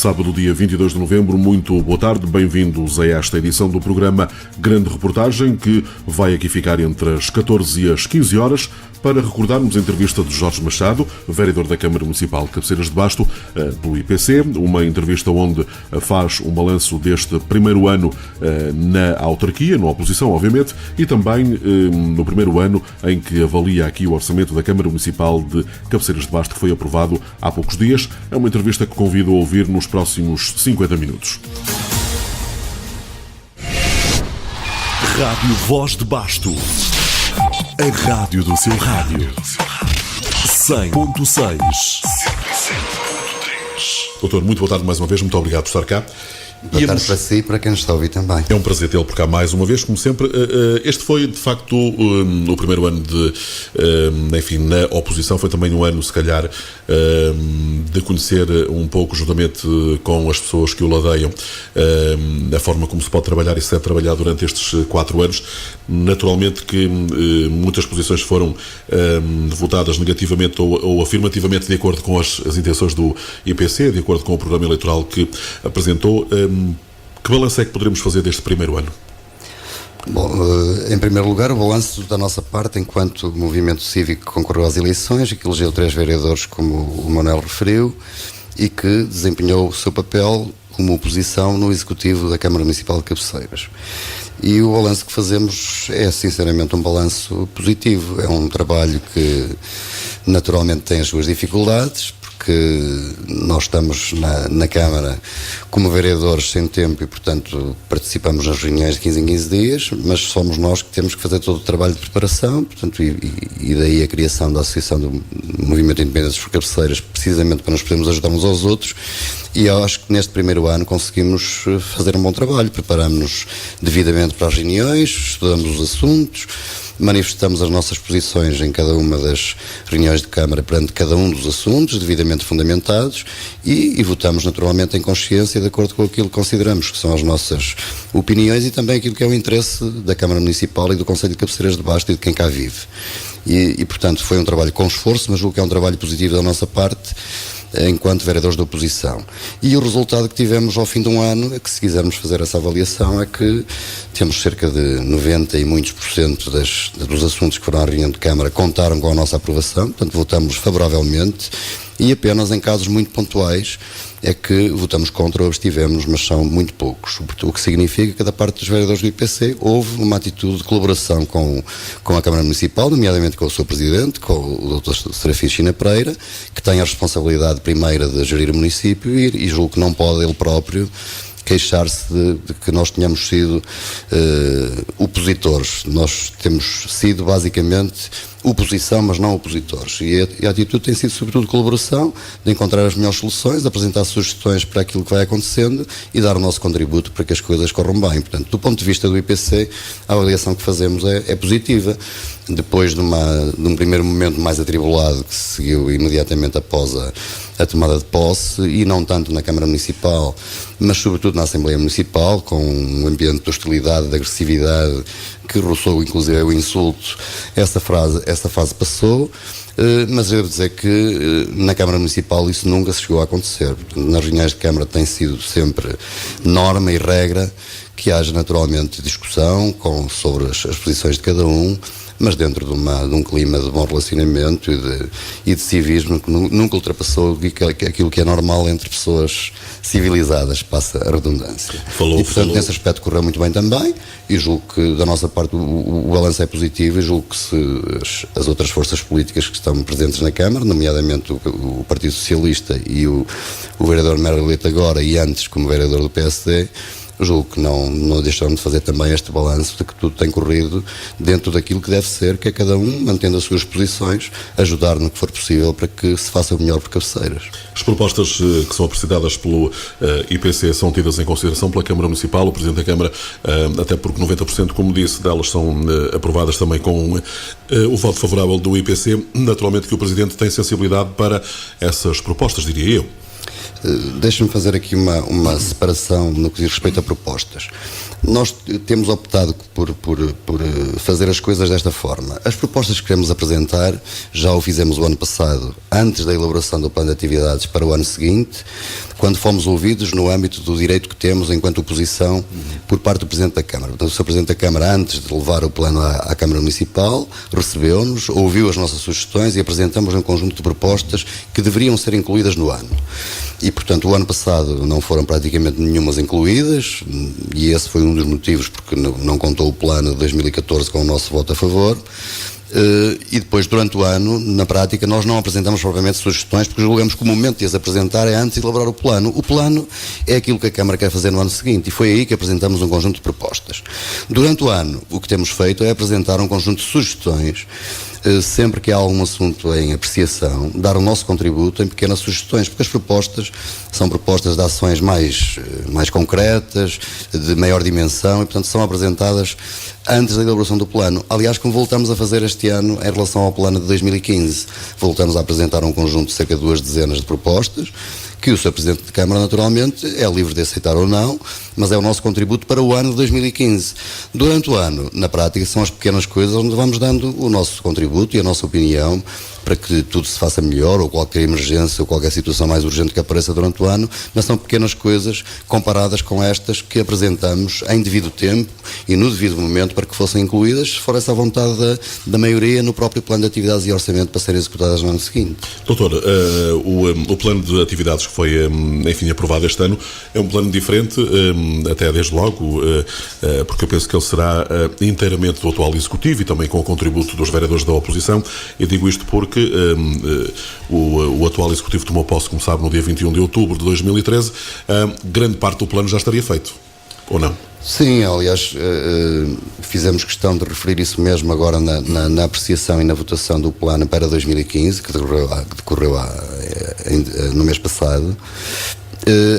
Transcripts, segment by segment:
sábado, dia 22 de novembro. Muito boa tarde, bem-vindos a esta edição do programa Grande Reportagem, que vai aqui ficar entre as 14 e as 15 horas para recordarmos a entrevista de Jorge Machado, vereador da Câmara Municipal de Cabeceiras de Basto, do IPC, uma entrevista onde faz um balanço deste primeiro ano na autarquia, na oposição, obviamente, e também no primeiro ano em que avalia aqui o orçamento da Câmara Municipal de Cabeceiras de Basto, que foi aprovado há poucos dias. É uma entrevista que convido a ouvir nos próximos 50 minutos. Rádio Voz de Basto. A rádio do seu rádio. 100.6. Doutor, muito boa tarde mais uma vez, muito obrigado por estar cá. Boa tarde para si e para quem nos está a ouvir também. É um prazer tê-lo por cá mais uma vez, como sempre. Este foi, de facto, o primeiro ano enfim, na oposição. Foi também um ano, se calhar, de conhecer um pouco, juntamente com as pessoas que o ladeiam, a forma como se pode trabalhar e se deve trabalhar durante estes 4 anos. Naturalmente que muitas posições foram votadas negativamente ou afirmativamente de acordo com as intenções do IPC, de acordo com o programa eleitoral que apresentou. Que balanço é que poderemos fazer deste primeiro ano? Bom, em primeiro lugar, o balanço da nossa parte enquanto movimento cívico que concorreu às eleições e que elegeu 3 vereadores, como o Manuel referiu, e que desempenhou o seu papel como oposição no Executivo da Câmara Municipal de Cabeceiras. E o balanço que fazemos é, sinceramente, um balanço positivo. É um trabalho que, naturalmente, tem as suas dificuldades, porque nós estamos na Câmara como vereadores sem tempo e, portanto, participamos nas reuniões de 15 em 15 dias, mas somos nós que temos que fazer todo o trabalho de preparação, portanto, e daí a criação da Associação do Movimento Independentes por Cabeceiras, precisamente para nos podermos ajudar uns aos outros. E eu acho que neste primeiro ano conseguimos fazer um bom trabalho, preparamos-nos devidamente para as reuniões, estudamos os assuntos, manifestamos as nossas posições em cada uma das reuniões de Câmara perante cada um dos assuntos, devidamente fundamentados, e votamos naturalmente em consciência de acordo com aquilo que consideramos que são as nossas opiniões e também aquilo que é o interesse da Câmara Municipal e do Concelho de Cabeceiras de Basto e de quem cá vive. E portanto, foi um trabalho com esforço, mas julgo que é um trabalho positivo da nossa parte, enquanto vereadores da oposição. E o resultado que tivemos ao fim de um ano, é que se quisermos fazer essa avaliação, é que temos cerca de 90 e muitos % dos assuntos que foram à reunião de Câmara contaram com a nossa aprovação, portanto votamos favoravelmente, e apenas em casos muito pontuais é que votamos contra ou abstivemos, mas são muito poucos. O que significa que da parte dos vereadores do IPC houve uma atitude de colaboração com a Câmara Municipal, nomeadamente com o seu Presidente, com o Dr. Serafim China Pereira, que tem a responsabilidade primeira de gerir o município e julgo que não pode ele próprio queixar-se de que nós tenhamos sido opositores. Nós temos sido basicamente oposição, mas não opositores. E a atitude tem sido sobretudo colaboração, de encontrar as melhores soluções, de apresentar sugestões para aquilo que vai acontecendo e dar o nosso contributo para que as coisas corram bem. Portanto, do ponto de vista do IPC, a avaliação que fazemos é positiva. Depois de um primeiro momento mais atribulado que se seguiu imediatamente após a tomada de posse, e não tanto na Câmara Municipal, mas sobretudo na Assembleia Municipal, com um ambiente de hostilidade, de agressividade, que roçou inclusive o insulto. Essa fase passou, mas eu devo dizer que na Câmara Municipal isso nunca se chegou a acontecer. Portanto, nas reuniões de Câmara tem sido sempre norma e regra que haja naturalmente discussão sobre as posições de cada um, mas dentro de um clima de bom relacionamento e de civismo que nunca ultrapassou aquilo que é normal entre pessoas civilizadas, passa a redundância. Portanto, nesse aspecto correu muito bem também, e julgo que da nossa parte o balanço é positivo, e julgo que se as outras forças políticas que estão presentes na Câmara, nomeadamente o Partido Socialista e o vereador Mero Leite agora, e antes como vereador do PSD, julgo que não deixaram de fazer também este balanço de que tudo tem corrido dentro daquilo que deve ser, que é cada um, mantendo as suas posições, ajudar no que for possível para que se faça o melhor por Cabeceiras. As propostas que são apresentadas pelo IPC são tidas em consideração pela Câmara Municipal, o Presidente da Câmara, até porque 90%, como disse, delas são aprovadas também com o voto favorável do IPC. Naturalmente que o Presidente tem sensibilidade para essas propostas, diria eu. Deixa-me fazer aqui uma separação no que diz respeito a propostas. Nós temos optado por fazer as coisas desta forma. As propostas que queremos apresentar, já o fizemos o ano passado, antes da elaboração do plano de atividades para o ano seguinte, quando fomos ouvidos no âmbito do direito que temos enquanto oposição por parte do Presidente da Câmara. Portanto, o Sr. Presidente da Câmara, antes de levar o plano à Câmara Municipal, recebeu-nos, ouviu as nossas sugestões e apresentamos um conjunto de propostas que deveriam ser incluídas no ano. E, portanto, o ano passado não foram praticamente nenhumas incluídas, e esse foi um dos motivos porque não contou o plano de 2014 com o nosso voto a favor. E depois, durante o ano, na prática, nós não apresentamos propriamente sugestões, porque julgamos que o momento de as apresentar é antes de elaborar o plano. O plano é aquilo que a Câmara quer fazer no ano seguinte, e foi aí que apresentamos um conjunto de propostas. Durante o ano, o que temos feito é apresentar um conjunto de sugestões, sempre que há algum assunto em apreciação, dar o nosso contributo em pequenas sugestões, porque as propostas são propostas de ações mais concretas, de maior dimensão, e portanto são apresentadas antes da elaboração do plano. Aliás, como voltamos a fazer este ano em relação ao plano de 2015, voltamos a apresentar um conjunto de cerca de 2 dezenas de propostas, que o Sr. Presidente de Câmara, naturalmente, é livre de aceitar ou não, mas é o nosso contributo para o ano de 2015. Durante o ano, na prática, são as pequenas coisas onde vamos dando o nosso contributo e a nossa opinião para que tudo se faça melhor, ou qualquer emergência, ou qualquer situação mais urgente que apareça durante o ano, mas são pequenas coisas comparadas com estas que apresentamos em devido tempo e no devido momento para que fossem incluídas, se for essa a vontade da maioria, no próprio plano de atividades e orçamento para serem executadas no ano seguinte. Doutor, o plano de atividades que foi, enfim, aprovado este ano é um plano diferente, até desde logo, porque eu penso que ele será inteiramente do atual Executivo e também com o contributo dos vereadores da oposição. Eu digo isto porque o atual Executivo tomou posse, como sabe, no dia 21 de outubro de 2013. Grande parte do plano já estaria feito, ou não? Sim, aliás, fizemos questão de referir isso mesmo agora na apreciação e na votação do plano para 2015, que decorreu no mês passado,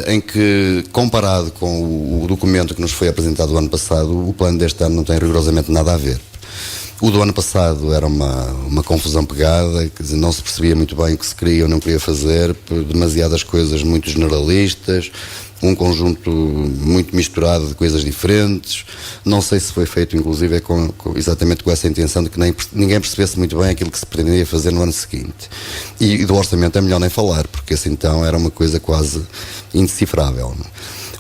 em que, comparado com o documento que nos foi apresentado o ano passado, o plano deste ano não tem rigorosamente nada a ver. O do ano passado era uma confusão pegada, quer dizer, não se percebia muito bem o que se queria ou não queria fazer, demasiadas coisas muito generalistas, um conjunto muito misturado de coisas diferentes. Não sei se foi feito, inclusive, exatamente com essa intenção de que ninguém percebesse muito bem aquilo que se pretendia fazer no ano seguinte. E do orçamento é melhor nem falar, porque esse então era uma coisa quase indecifrável.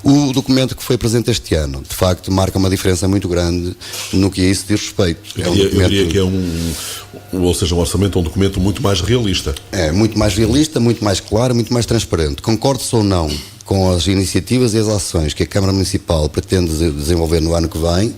O documento que foi presente este ano, de facto, marca uma diferença muito grande no que a isso diz respeito. Eu diria que é um orçamento, um documento muito mais realista. É, muito mais realista, muito mais claro, muito mais transparente. Concorde-se ou não com as iniciativas e as ações que a Câmara Municipal pretende desenvolver no ano que vem,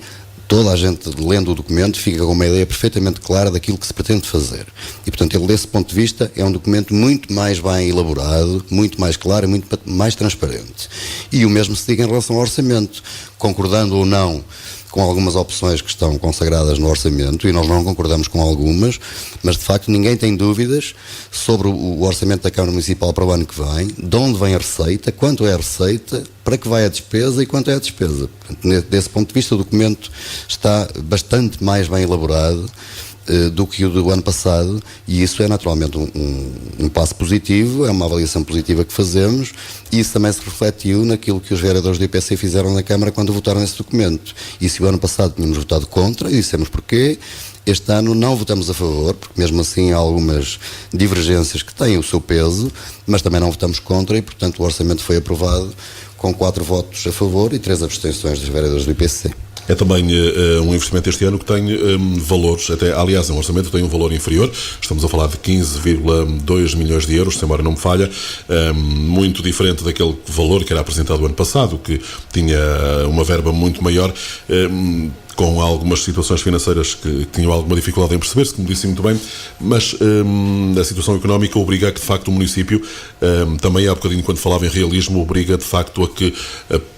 toda a gente, lendo o documento, fica com uma ideia perfeitamente clara daquilo que se pretende fazer. E, portanto, ele, desse ponto de vista, é um documento muito mais bem elaborado, muito mais claro e muito mais transparente. E o mesmo se diga em relação ao orçamento. Concordando ou não com algumas opções que estão consagradas no orçamento, e nós não concordamos com algumas, mas de facto ninguém tem dúvidas sobre o orçamento da Câmara Municipal para o ano que vem, de onde vem a receita, quanto é a receita, para que vai a despesa e quanto é a despesa. Portanto, desse ponto de vista, o documento está bastante mais bem elaborado do que o do ano passado, e isso é naturalmente um passo positivo, é uma avaliação positiva que fazemos, e isso também se refletiu naquilo que os vereadores do IPC fizeram na Câmara quando votaram esse documento. E se o ano passado tínhamos votado contra, e dissemos porquê, este ano não votamos a favor, porque mesmo assim há algumas divergências que têm o seu peso, mas também não votamos contra, e portanto o orçamento foi aprovado com 4 votos a favor e 3 abstenções dos vereadores do IPC. É também um investimento este ano que tem valores, aliás, um orçamento tem um valor inferior, estamos a falar de 15,2 milhões de euros, se a memória não me falha, muito diferente daquele valor que era apresentado o ano passado, que tinha uma verba muito maior, com algumas situações financeiras que tinham alguma dificuldade em perceber-se, como disse muito bem, mas a situação económica obriga a que, de facto, o município, também há bocadinho, quando falava em realismo, obriga, de facto, a que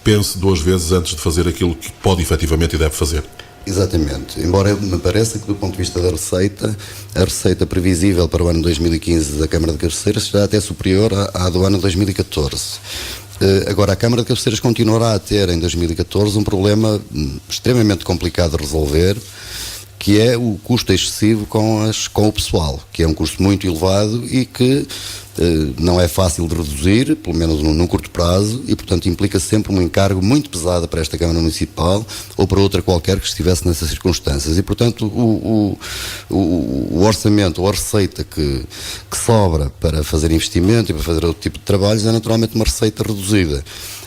pense 2 vezes antes de fazer aquilo que pode, efetivamente, e deve fazer. Exatamente. Embora me pareça que, do ponto de vista da receita, a receita previsível para o ano 2015 da Câmara de Cabeceiras será até superior à do ano 2014. Agora, a Câmara de Cabeceiras continuará a ter, em 2014, um problema extremamente complicado de resolver, que é o custo excessivo com o pessoal, que é um custo muito elevado e que não é fácil de reduzir, pelo menos num curto prazo, e portanto implica sempre um encargo muito pesado para esta Câmara Municipal ou para outra qualquer que estivesse nessas circunstâncias. E portanto o orçamento, a receita que sobra para fazer investimento e para fazer outro tipo de trabalhos é naturalmente uma receita reduzida.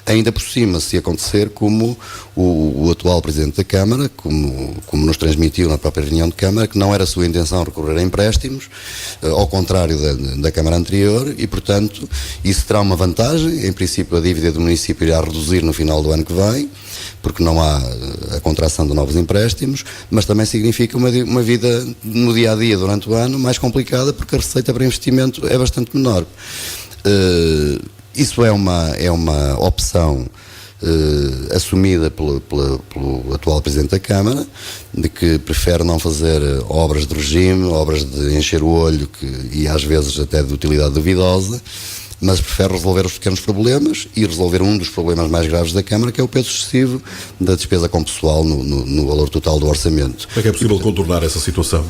Ainda por cima, se acontecer como o atual Presidente da Câmara, como nos transmitiu na própria reunião de Câmara, que não era a sua intenção recorrer a empréstimos, ao contrário da Câmara anterior, e portanto isso terá uma vantagem. Em princípio a dívida do município irá reduzir no final do ano que vem, porque não há a contração de novos empréstimos, mas também significa uma vida no dia-a-dia durante o ano mais complicada, porque a receita para investimento é bastante menor. Isso é uma opção assumida pelo atual Presidente da Câmara, de que prefere não fazer obras de regime, obras de encher o olho e às vezes até de utilidade duvidosa, mas prefere resolver os pequenos problemas e resolver um dos problemas mais graves da Câmara, que é o peso excessivo da despesa com pessoal no valor total do orçamento. Como é que é possível contornar essa situação?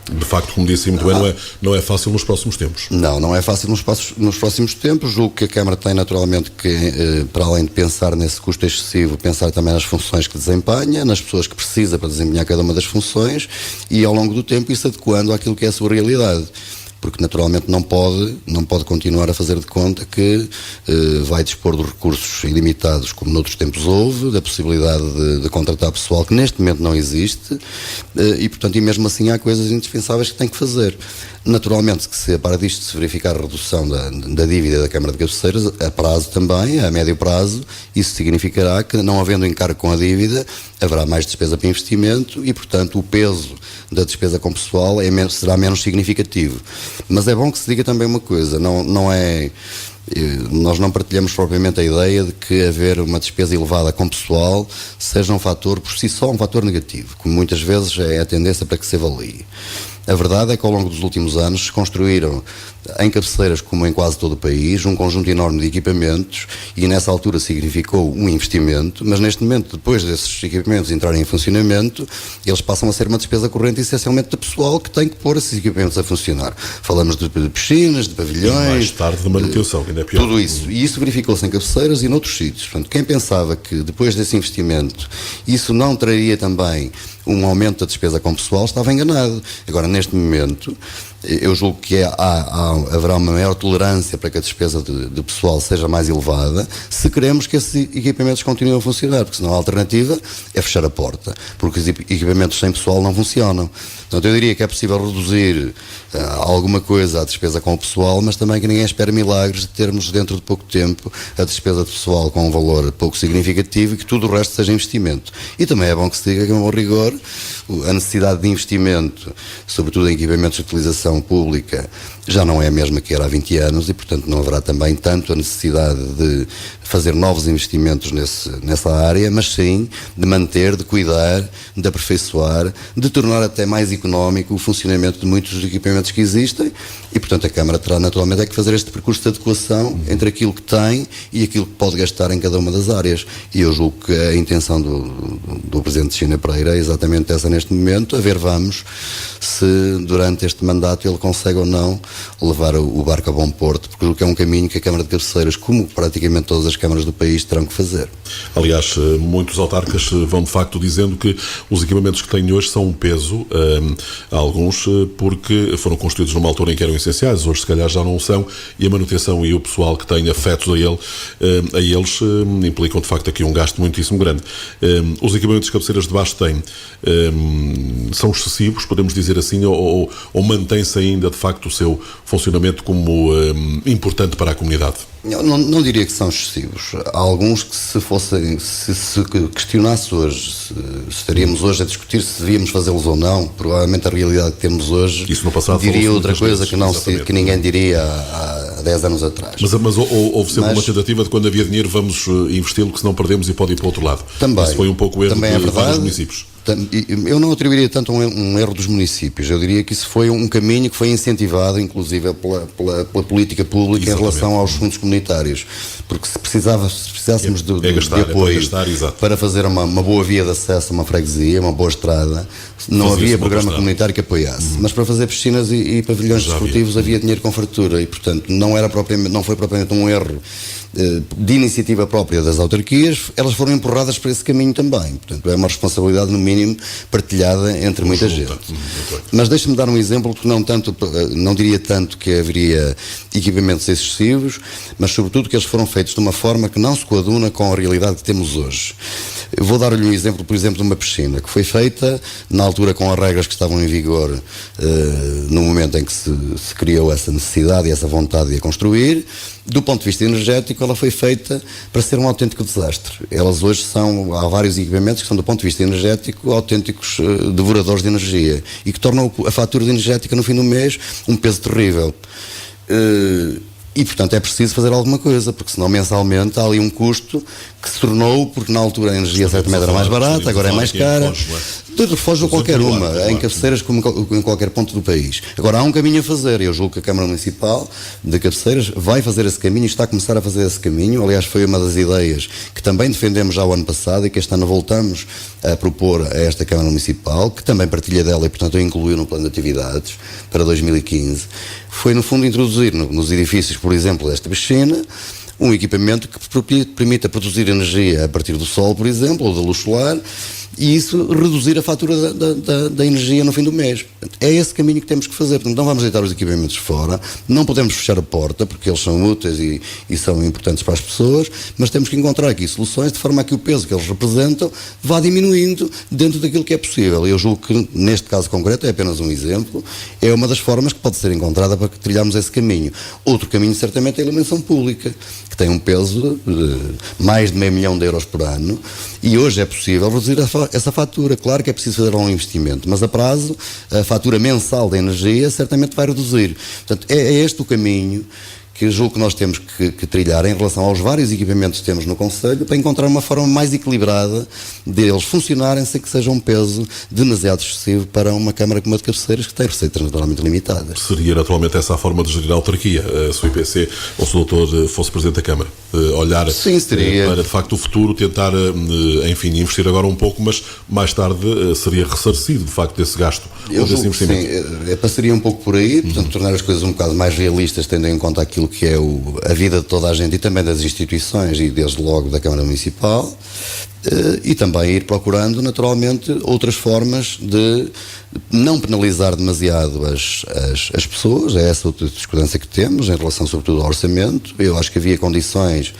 De facto, como disse muito bem, não é fácil nos próximos tempos. Não é fácil nos próximos tempos. Julgo que a Câmara tem naturalmente que, para além de pensar nesse custo excessivo, pensar também nas funções que desempenha, nas pessoas que precisa para desempenhar cada uma das funções e ao longo do tempo isso adequando àquilo que é a sua realidade. Porque naturalmente não pode continuar a fazer de conta que vai dispor de recursos ilimitados, como noutros tempos houve, da possibilidade de contratar pessoal que neste momento não existe, e portanto, e mesmo assim há coisas indispensáveis que tem que fazer. Naturalmente que se a par disto se verificar a redução da dívida da Câmara de Cabeceiras, a prazo também, a médio prazo, isso significará que não havendo encargo com a dívida, haverá mais despesa para investimento e portanto o peso da despesa com pessoal será menos significativo. Mas é bom que se diga também uma coisa, nós não partilhamos propriamente a ideia de que haver uma despesa elevada com pessoal seja um fator, por si só, um fator negativo, como muitas vezes é a tendência para que se avalie. A verdade é que ao longo dos últimos anos se construíram em Cabeceiras, como em quase todo o país, um conjunto enorme de equipamentos e nessa altura significou um investimento, mas neste momento, depois desses equipamentos entrarem em funcionamento, eles passam a ser uma despesa corrente essencialmente de pessoal que tem que pôr esses equipamentos a funcionar. Falamos de piscinas, de pavilhões... E mais tarde de manutenção, que ainda é pior. Tudo isso. E isso verificou-se em Cabeceiras e noutros sítios. Portanto, quem pensava que depois desse investimento isso não traria também um aumento da despesa com pessoal estava enganado. Agora, neste momento, eu julgo que haverá uma maior tolerância para que a despesa de pessoal seja mais elevada se queremos que esses equipamentos continuem a funcionar, porque senão a alternativa é fechar a porta, porque os equipamentos sem pessoal não funcionam. Portanto, eu diria que é possível reduzir alguma coisa a despesa com o pessoal, mas também que ninguém espera milagres de termos dentro de pouco tempo a despesa de pessoal com um valor pouco significativo e que tudo o resto seja investimento. E também é bom que se diga que, ao rigor, a necessidade de investimento, sobretudo em equipamentos de utilização pública, já não é a mesma que era há 20 anos e, portanto, não haverá também tanto a necessidade de fazer novos investimentos nessa área, mas sim de manter, de cuidar, de aperfeiçoar, de tornar até mais económico o funcionamento de muitos dos equipamentos que existem e, portanto, a Câmara terá naturalmente que fazer este percurso de adequação entre aquilo que tem e aquilo que pode gastar em cada uma das áreas. E eu julgo que a intenção do Presidente China Pereira é exatamente essa neste momento, a ver vamos se durante este mandato ele consegue ou não levar o barco a bom porto, porque julgo que é um caminho que a Câmara de Cabeceiras, como praticamente todas as câmaras do país, terão que fazer. Aliás, muitos autarcas vão de facto dizendo que os equipamentos que têm hoje são um peso a alguns, porque foram construídos numa altura em que eram essenciais, hoje se calhar já não são, e a manutenção e o pessoal que tem afetos a eles implicam de facto aqui um gasto muitíssimo grande. Os equipamentos que Cabeceiras de Baixo têm são excessivos, podemos dizer assim, ou mantém-se ainda de facto o seu funcionamento como importante para a comunidade? Não diria que são excessivos. Há alguns que se questionasse hoje, se estaríamos hoje a discutir se devíamos fazê-los ou não, provavelmente a realidade que temos hoje isso no passado diria outra coisa que ninguém diria há 10 anos atrás. Mas houve sempre uma tentativa de quando havia dinheiro vamos investi-lo, que senão perdemos e pode ir para o outro lado. Também. Isso foi um pouco o erro de vários municípios. Eu não atribuiria tanto um erro dos municípios. Eu diria que isso foi um caminho que foi incentivado, inclusive, pela política pública. Exatamente. Em relação aos fundos comunitários. Porque se precisássemos de apoio para fazer uma boa via de acesso a uma freguesia, uma boa estrada, não havia programa comunitário que apoiasse. Mas para fazer piscinas e pavilhões desportivos havia dinheiro com fartura e, portanto, não foi propriamente um erro de iniciativa própria das autarquias, elas foram empurradas para esse caminho também. Portanto, é uma responsabilidade, no mínimo, partilhada entre muita gente. Mas deixe-me dar um exemplo, que não diria tanto que haveria equipamentos excessivos, mas sobretudo que eles foram feitos de uma forma que não se coaduna com a realidade que temos hoje. Eu vou dar-lhe um exemplo, por exemplo, de uma piscina que foi feita na altura com as regras que estavam em vigor no momento em que se criou essa necessidade e essa vontade de a construir. Do ponto de vista energético, ela foi feita para ser um autêntico desastre. Há vários equipamentos que são, do ponto de vista energético, autênticos devoradores de energia e que tornam a fatura de energética no fim do mês um peso terrível. E, portanto, é preciso fazer alguma coisa, porque senão mensalmente há ali um custo que se tornou, porque na altura a energia certamente era mais barata, agora é mais cara. De Refós ou qualquer uma, em Cabeceiras como em qualquer ponto do país. Agora há um caminho a fazer, e eu julgo que a Câmara Municipal de Cabeceiras vai fazer esse caminho e está a começar a fazer esse caminho. Aliás, foi uma das ideias que também defendemos já o ano passado e que este ano voltamos a propor a esta Câmara Municipal, que também partilha dela e, portanto, a incluiu no plano de atividades para 2015. Foi, no fundo, introduzir nos edifícios, por exemplo, desta piscina, um equipamento que permita produzir energia a partir do sol, por exemplo, ou da luz solar, e isso reduzir a fatura da energia no fim do mês. É esse caminho que temos que fazer. Portanto, não vamos deitar os equipamentos fora, não podemos fechar a porta, porque eles são úteis e são importantes para as pessoas, mas temos que encontrar aqui soluções de forma a que o peso que eles representam vá diminuindo dentro daquilo que é possível. Eu julgo que, neste caso concreto, é apenas um exemplo, é uma das formas que pode ser encontrada para que trilharmos esse caminho. Outro caminho, certamente, é a iluminação pública, que tem um peso de mais de €500 mil por ano, e hoje é possível reduzir essa fatura. Claro que é preciso fazer um investimento, mas a prazo, a fatura mensal da energia certamente vai reduzir. Portanto, é este o caminho que julgo que nós temos que trilhar em relação aos vários equipamentos que temos no Concelho, para encontrar uma forma mais equilibrada deles funcionarem sem que seja um peso demasiado excessivo para uma Câmara como a de Cabeceiras, que tem receitas naturalmente limitadas. Seria naturalmente essa a forma de gerir a autarquia, se o IPC ou se o doutor fosse Presidente da Câmara? Olhar Sim, para, de facto, o futuro, tentar, enfim, investir agora um pouco, mas mais tarde seria ressarcido, de facto, desse gasto ou desse investimento? Sim, passaria um pouco por aí, portanto, tornar as coisas um bocado mais realistas, tendo em conta aquilo que é a vida de toda a gente e também das instituições e desde logo da Câmara Municipal, e também ir procurando naturalmente outras formas de não penalizar demasiado as pessoas. É essa outra discordância que temos em relação sobretudo ao orçamento. Eu acho que havia condições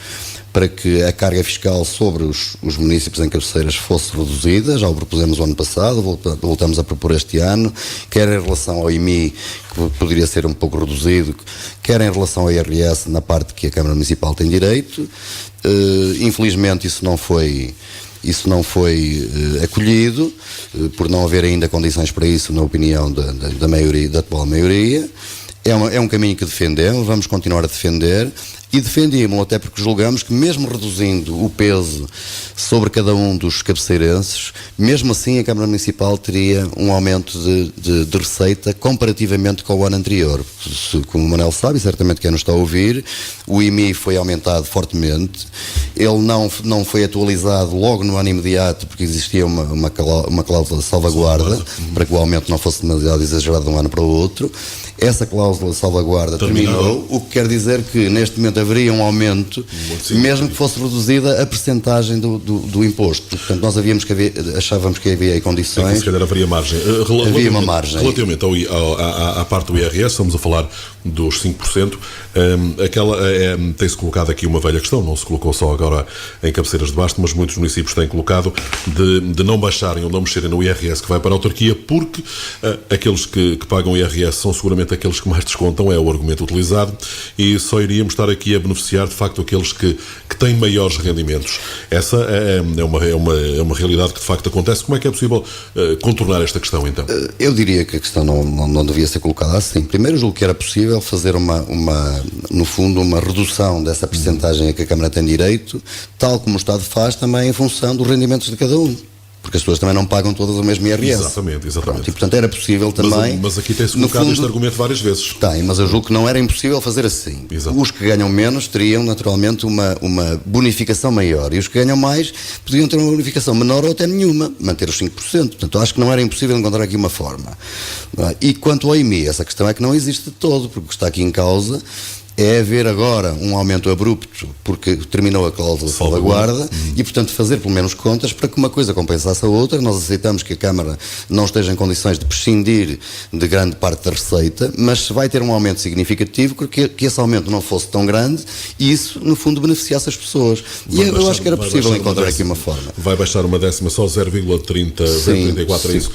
para que a carga fiscal sobre os municípios em Cabeceiras fosse reduzida. Já o propusemos o ano passado, voltamos a propor este ano, quer em relação ao IMI, que poderia ser um pouco reduzido, quer em relação ao IRS, na parte que a Câmara Municipal tem direito. Infelizmente isso não foi acolhido, por não haver ainda condições para isso, na opinião da atual maioria. É um caminho que defendemos, vamos continuar a defender, e defendemos até porque julgamos que, mesmo reduzindo o peso sobre cada um dos cabeceirenses, mesmo assim a Câmara Municipal teria um aumento de receita comparativamente com o ano anterior. Como o Manuel sabe, e certamente quem nos está a ouvir, o IMI foi aumentado fortemente. Ele não foi atualizado logo no ano imediato, porque existia uma cláusula de salvaguarda para que o aumento não fosse demasiado exagerado de um ano para o outro. Essa cláusula de salvaguarda terminou, o que quer dizer que neste momento haveria um aumento, mesmo que fosse reduzida a percentagem do imposto. Portanto, nós achávamos que havia condições. Se calhar haveria margem. Havia uma margem. Relativamente à parte do IRS, estamos a falar dos 5%. Tem-se colocado aqui uma velha questão, não se colocou só agora em Cabeceiras de Basto, mas muitos municípios têm colocado de não baixarem ou não mexerem no IRS que vai para a autarquia, porque aqueles que pagam o IRS são seguramente aqueles que mais descontam, é o argumento utilizado, e só iríamos estar aqui a beneficiar de facto aqueles que têm maiores rendimentos. Essa é uma realidade que de facto acontece. Como é que é possível contornar esta questão, então? Eu diria que a questão não devia ser colocada assim. Primeiro, julgo que era possível fazer no fundo, uma redução dessa percentagem a que a Câmara tem direito, tal como o Estado faz também em função dos rendimentos de cada um. porque as pessoas também não pagam todas o mesmo IRS. Exatamente. Pronto, e portanto era possível também... Mas aqui tem-se colocado este argumento várias vezes. Tem, mas eu julgo que não era impossível fazer assim. Exato. Os que ganham menos teriam naturalmente uma bonificação maior, e os que ganham mais podiam ter uma bonificação menor ou até nenhuma, manter os 5%. Portanto, acho que não era impossível encontrar aqui uma forma. E quanto ao IMI, essa questão é que não existe de todo, porque o que está aqui em causa é haver agora um aumento abrupto porque terminou a cláusula de salvaguarda e, portanto, fazer pelo menos contas para que uma coisa compensasse a outra. Nós aceitamos que a Câmara não esteja em condições de prescindir de grande parte da receita, mas se vai ter um aumento significativo, que esse aumento não fosse tão grande e isso, no fundo, beneficiasse as pessoas. E eu acho que era possível encontrar aqui uma forma. Vai baixar uma décima, só 0,34, é isso?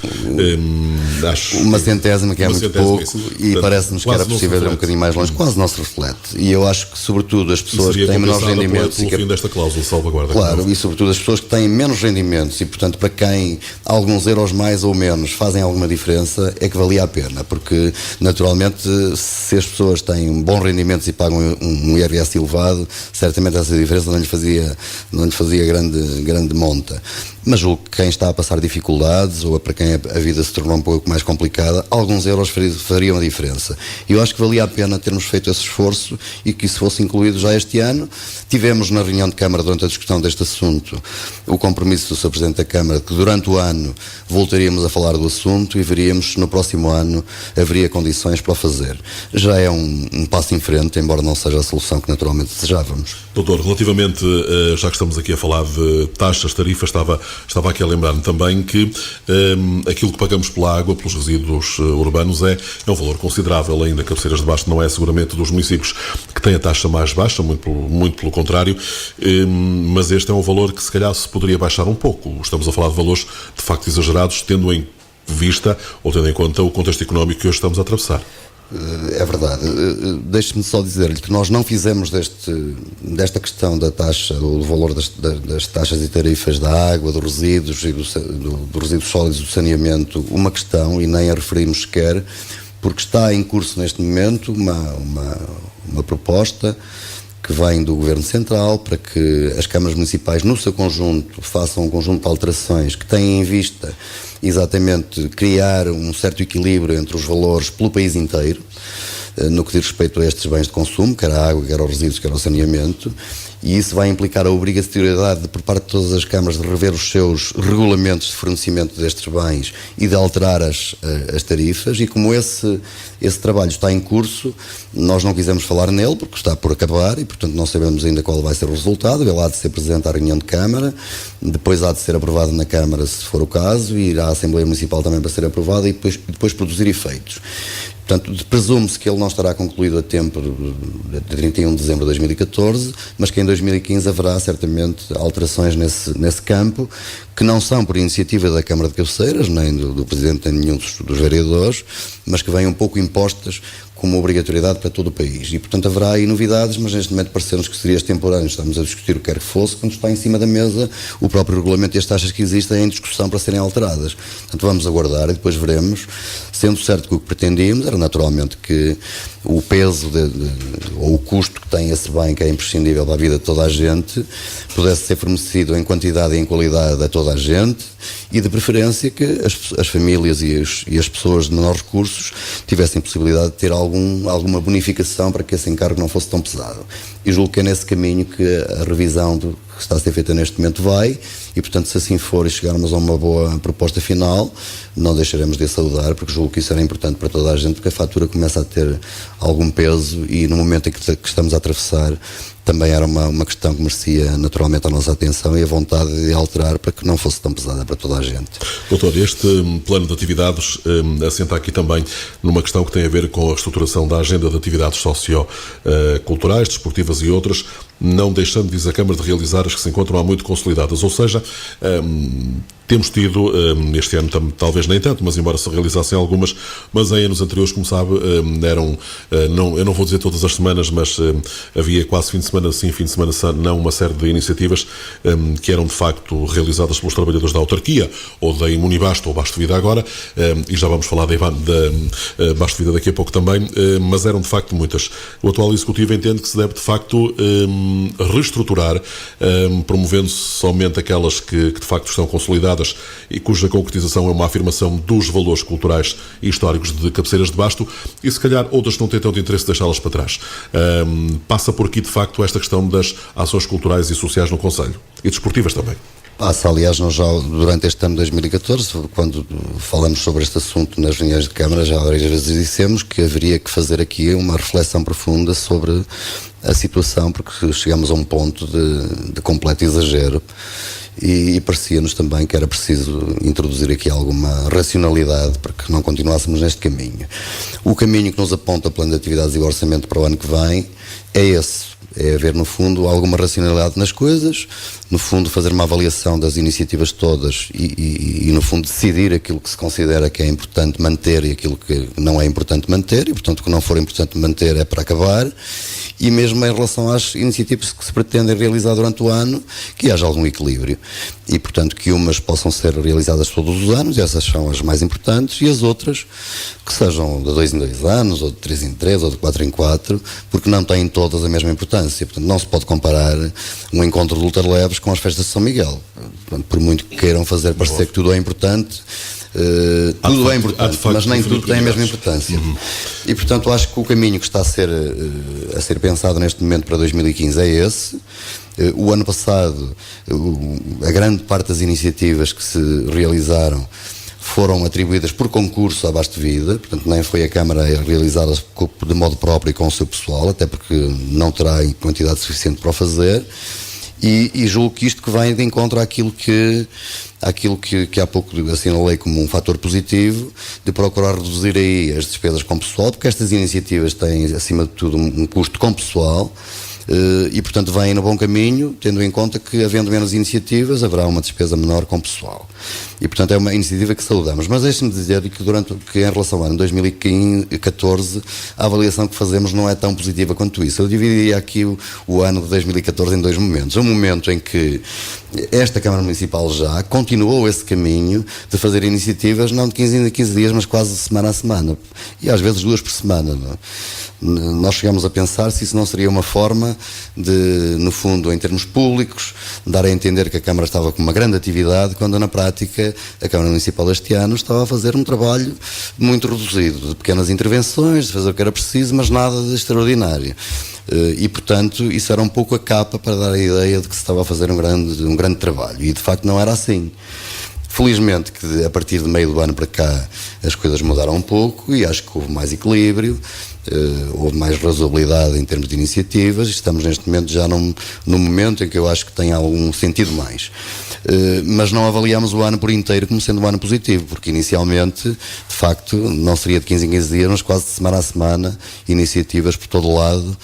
Acho uma centésima, que é muito pouco, e parece-nos que era possível ir um bocadinho mais longe, quase não se reflete. E eu acho que, sobretudo, as pessoas que têm menores rendimentos... Pelo fim desta cláusula de salvaguarda. Claro, e sobretudo as pessoas que têm menos rendimentos e, portanto, para quem alguns euros mais ou menos fazem alguma diferença, é que valia a pena, porque, naturalmente, se as pessoas têm bons rendimentos e pagam um IRS elevado, certamente essa diferença não lhe fazia grande monta. Mas julgo que quem está a passar dificuldades ou para quem a vida se tornou um pouco mais complicada, alguns euros fariam a diferença. E eu acho que valia a pena termos feito esse esforço e que isso fosse incluído já este ano. Tivemos na reunião de Câmara, durante a discussão deste assunto, o compromisso do Sr. Presidente da Câmara que durante o ano voltaríamos a falar do assunto e veríamos se no próximo ano haveria condições para o fazer. Já é um passo em frente, embora não seja a solução que naturalmente desejávamos. Doutor, relativamente, já que estamos aqui a falar de taxas, tarifas, estava aqui a lembrar-me também que aquilo que pagamos pela água, pelos resíduos urbanos, é um valor considerável. Ainda Cabeceiras de Basto não é seguramente dos municípios que tem a taxa mais baixa, muito pelo contrário, mas este é um valor que se calhar se poderia baixar um pouco. Estamos a falar de valores de facto exagerados, tendo em vista ou tendo em conta o contexto económico que hoje estamos a atravessar. É verdade. Deixe-me só dizer-lhe que nós não fizemos desta questão da taxa, do valor das taxas e tarifas da água, dos resíduos e dos resíduos sólidos do saneamento uma questão, e nem a referimos sequer, porque está em curso neste momento uma proposta que vem do Governo Central para que as câmaras municipais, no seu conjunto, façam um conjunto de alterações que têm em vista exatamente criar um certo equilíbrio entre os valores pelo país inteiro, no que diz respeito a estes bens de consumo, quer a água, quer aos resíduos, quer ao saneamento, e isso vai implicar a obrigatoriedade por parte de todas as câmaras de rever os seus regulamentos de fornecimento destes bens e de alterar as tarifas, e como esse trabalho está em curso, nós não quisemos falar nele porque está por acabar e, portanto, não sabemos ainda qual vai ser o resultado. Ele há de ser presente à reunião de Câmara, depois há de ser aprovado na Câmara, se for o caso, e irá à Assembleia Municipal também para ser aprovado e depois produzir efeitos. Portanto, presume-se que ele não estará concluído a tempo de 31 de dezembro de 2014, mas que em 2015 haverá certamente alterações nesse campo, que não são por iniciativa da Câmara de Cabeceiras, nem do Presidente, nem nenhum dos vereadores, mas que vêm um pouco impostas como obrigatoriedade para todo o país. E, portanto, haverá aí novidades, mas neste momento pareceu-nos que seria extemporâneo. Estamos a discutir o que quer que fosse, quando está em cima da mesa o próprio regulamento e as taxas que existem em discussão para serem alteradas. Portanto, vamos aguardar e depois veremos, sendo certo que o que pretendíamos era naturalmente que o peso ou o custo que tem esse bem, que é imprescindível para a vida de toda a gente, pudesse ser fornecido em quantidade e em qualidade a toda a gente, e de preferência que as famílias e as pessoas de menores recursos tivessem possibilidade de ter alguma bonificação para que esse encargo não fosse tão pesado. E julgo que é nesse caminho que a revisão que está a ser feita neste momento vai, e, portanto, se assim for e chegarmos a uma boa proposta final, não deixaremos de a saudar, porque julgo que isso era importante para toda a gente, porque a fatura começa a ter algum peso e no momento em que estamos a atravessar também era uma questão que merecia naturalmente a nossa atenção e a vontade de alterar para que não fosse tão pesada para toda a gente. Doutor, este plano de atividades assenta aqui também numa questão que tem a ver com a reestruturação da agenda de atividades socioculturais, desportivas e outras, não deixando, diz a Câmara, de realizar as que se encontram há muito consolidadas. Ou seja, temos tido, este ano talvez nem tanto, mas embora se realizassem algumas, mas em anos anteriores, como sabe, eram, eu não vou dizer todas as semanas, mas havia quase fim de semana sim, fim de semana não, uma série de iniciativas que eram de facto realizadas pelos trabalhadores da autarquia, ou da Imunibasto, ou Basto Vida agora, e já vamos falar da Basto Vida daqui a pouco também, mas eram de facto muitas. O atual Executivo entende que se deve de facto reestruturar promovendo somente aquelas que de facto estão consolidadas e cuja concretização é uma afirmação dos valores culturais e históricos de Cabeceiras de Basto, e se calhar outras que não têm tanto interesse de deixá-las para trás. Passa por aqui de facto esta questão das ações culturais e sociais no concelho, e desportivas também. Passa, aliás, nós já durante este ano de 2014, quando falamos sobre este assunto nas reuniões de Câmara, já várias vezes dissemos que haveria que fazer aqui uma reflexão profunda sobre a situação, porque chegamos a um ponto de completo exagero e parecia-nos também que era preciso introduzir aqui alguma racionalidade para que não continuássemos neste caminho. O caminho que nos aponta o plano de atividades e o orçamento para o ano que vem é esse. É haver, no fundo, alguma racionalidade nas coisas, no fundo, fazer uma avaliação das iniciativas todas e no fundo, decidir aquilo que se considera que é importante manter e aquilo que não é importante manter, e, portanto, o que não for importante manter é para acabar. E mesmo em relação às iniciativas que se pretendem realizar durante o ano, que haja algum equilíbrio. E, portanto, que umas possam ser realizadas todos os anos, e essas são as mais importantes, e as outras que sejam de 2 em 2 anos, ou de 3 em 3, ou de 4 em 4, porque não têm todas a mesma importância. Portanto, não se pode comparar um encontro de ultraleves com as festas de São Miguel. Portanto, por muito que queiram fazer parecer que tudo é importante, tudo é importante, mas nem tudo tem a mesma importância. E, portanto, acho que o caminho que está a ser pensado neste momento para 2015 é esse. O ano passado, a grande parte das iniciativas que se realizaram foram atribuídas por concurso à Basto Vida, portanto nem foi a Câmara a realizá-las de modo próprio e com o seu pessoal, até porque não terá em quantidade suficiente para o fazer. E julgo que isto que vem de encontro àquilo que há pouco assinalei como um fator positivo, de procurar reduzir aí as despesas com pessoal, porque estas iniciativas têm, acima de tudo, um custo com pessoal, e, portanto, vêm no bom caminho, tendo em conta que, havendo menos iniciativas, haverá uma despesa menor com pessoal. E, portanto, é uma iniciativa que saudamos. Mas deixe-me dizer que em relação ao ano 2014, a avaliação que fazemos não é tão positiva quanto isso. Eu dividiria aqui o ano de 2014 em dois momentos. Um momento em que esta Câmara Municipal já continuou esse caminho de fazer iniciativas, não de 15 em 15 dias, mas quase semana a semana. E às vezes 2 por semana, não é? Nós chegamos a pensar se isso não seria uma forma de, no fundo, em termos públicos, dar a entender que a Câmara estava com uma grande atividade, quando na prática a Câmara Municipal este ano estava a fazer um trabalho muito reduzido, de pequenas intervenções, de fazer o que era preciso, mas nada de extraordinário. E, portanto, isso era um pouco a capa para dar a ideia de que se estava a fazer um grande trabalho. E, de facto, não era assim. Felizmente que a partir de meio do ano para cá as coisas mudaram um pouco e acho que houve mais equilíbrio, houve mais razoabilidade em termos de iniciativas, e estamos neste momento já num momento em que eu acho que tem algum sentido mais. Mas não avaliamos o ano por inteiro como sendo um ano positivo, porque inicialmente, de facto, não seria de 15 em 15 dias, mas quase de semana a semana, iniciativas por todo o lado,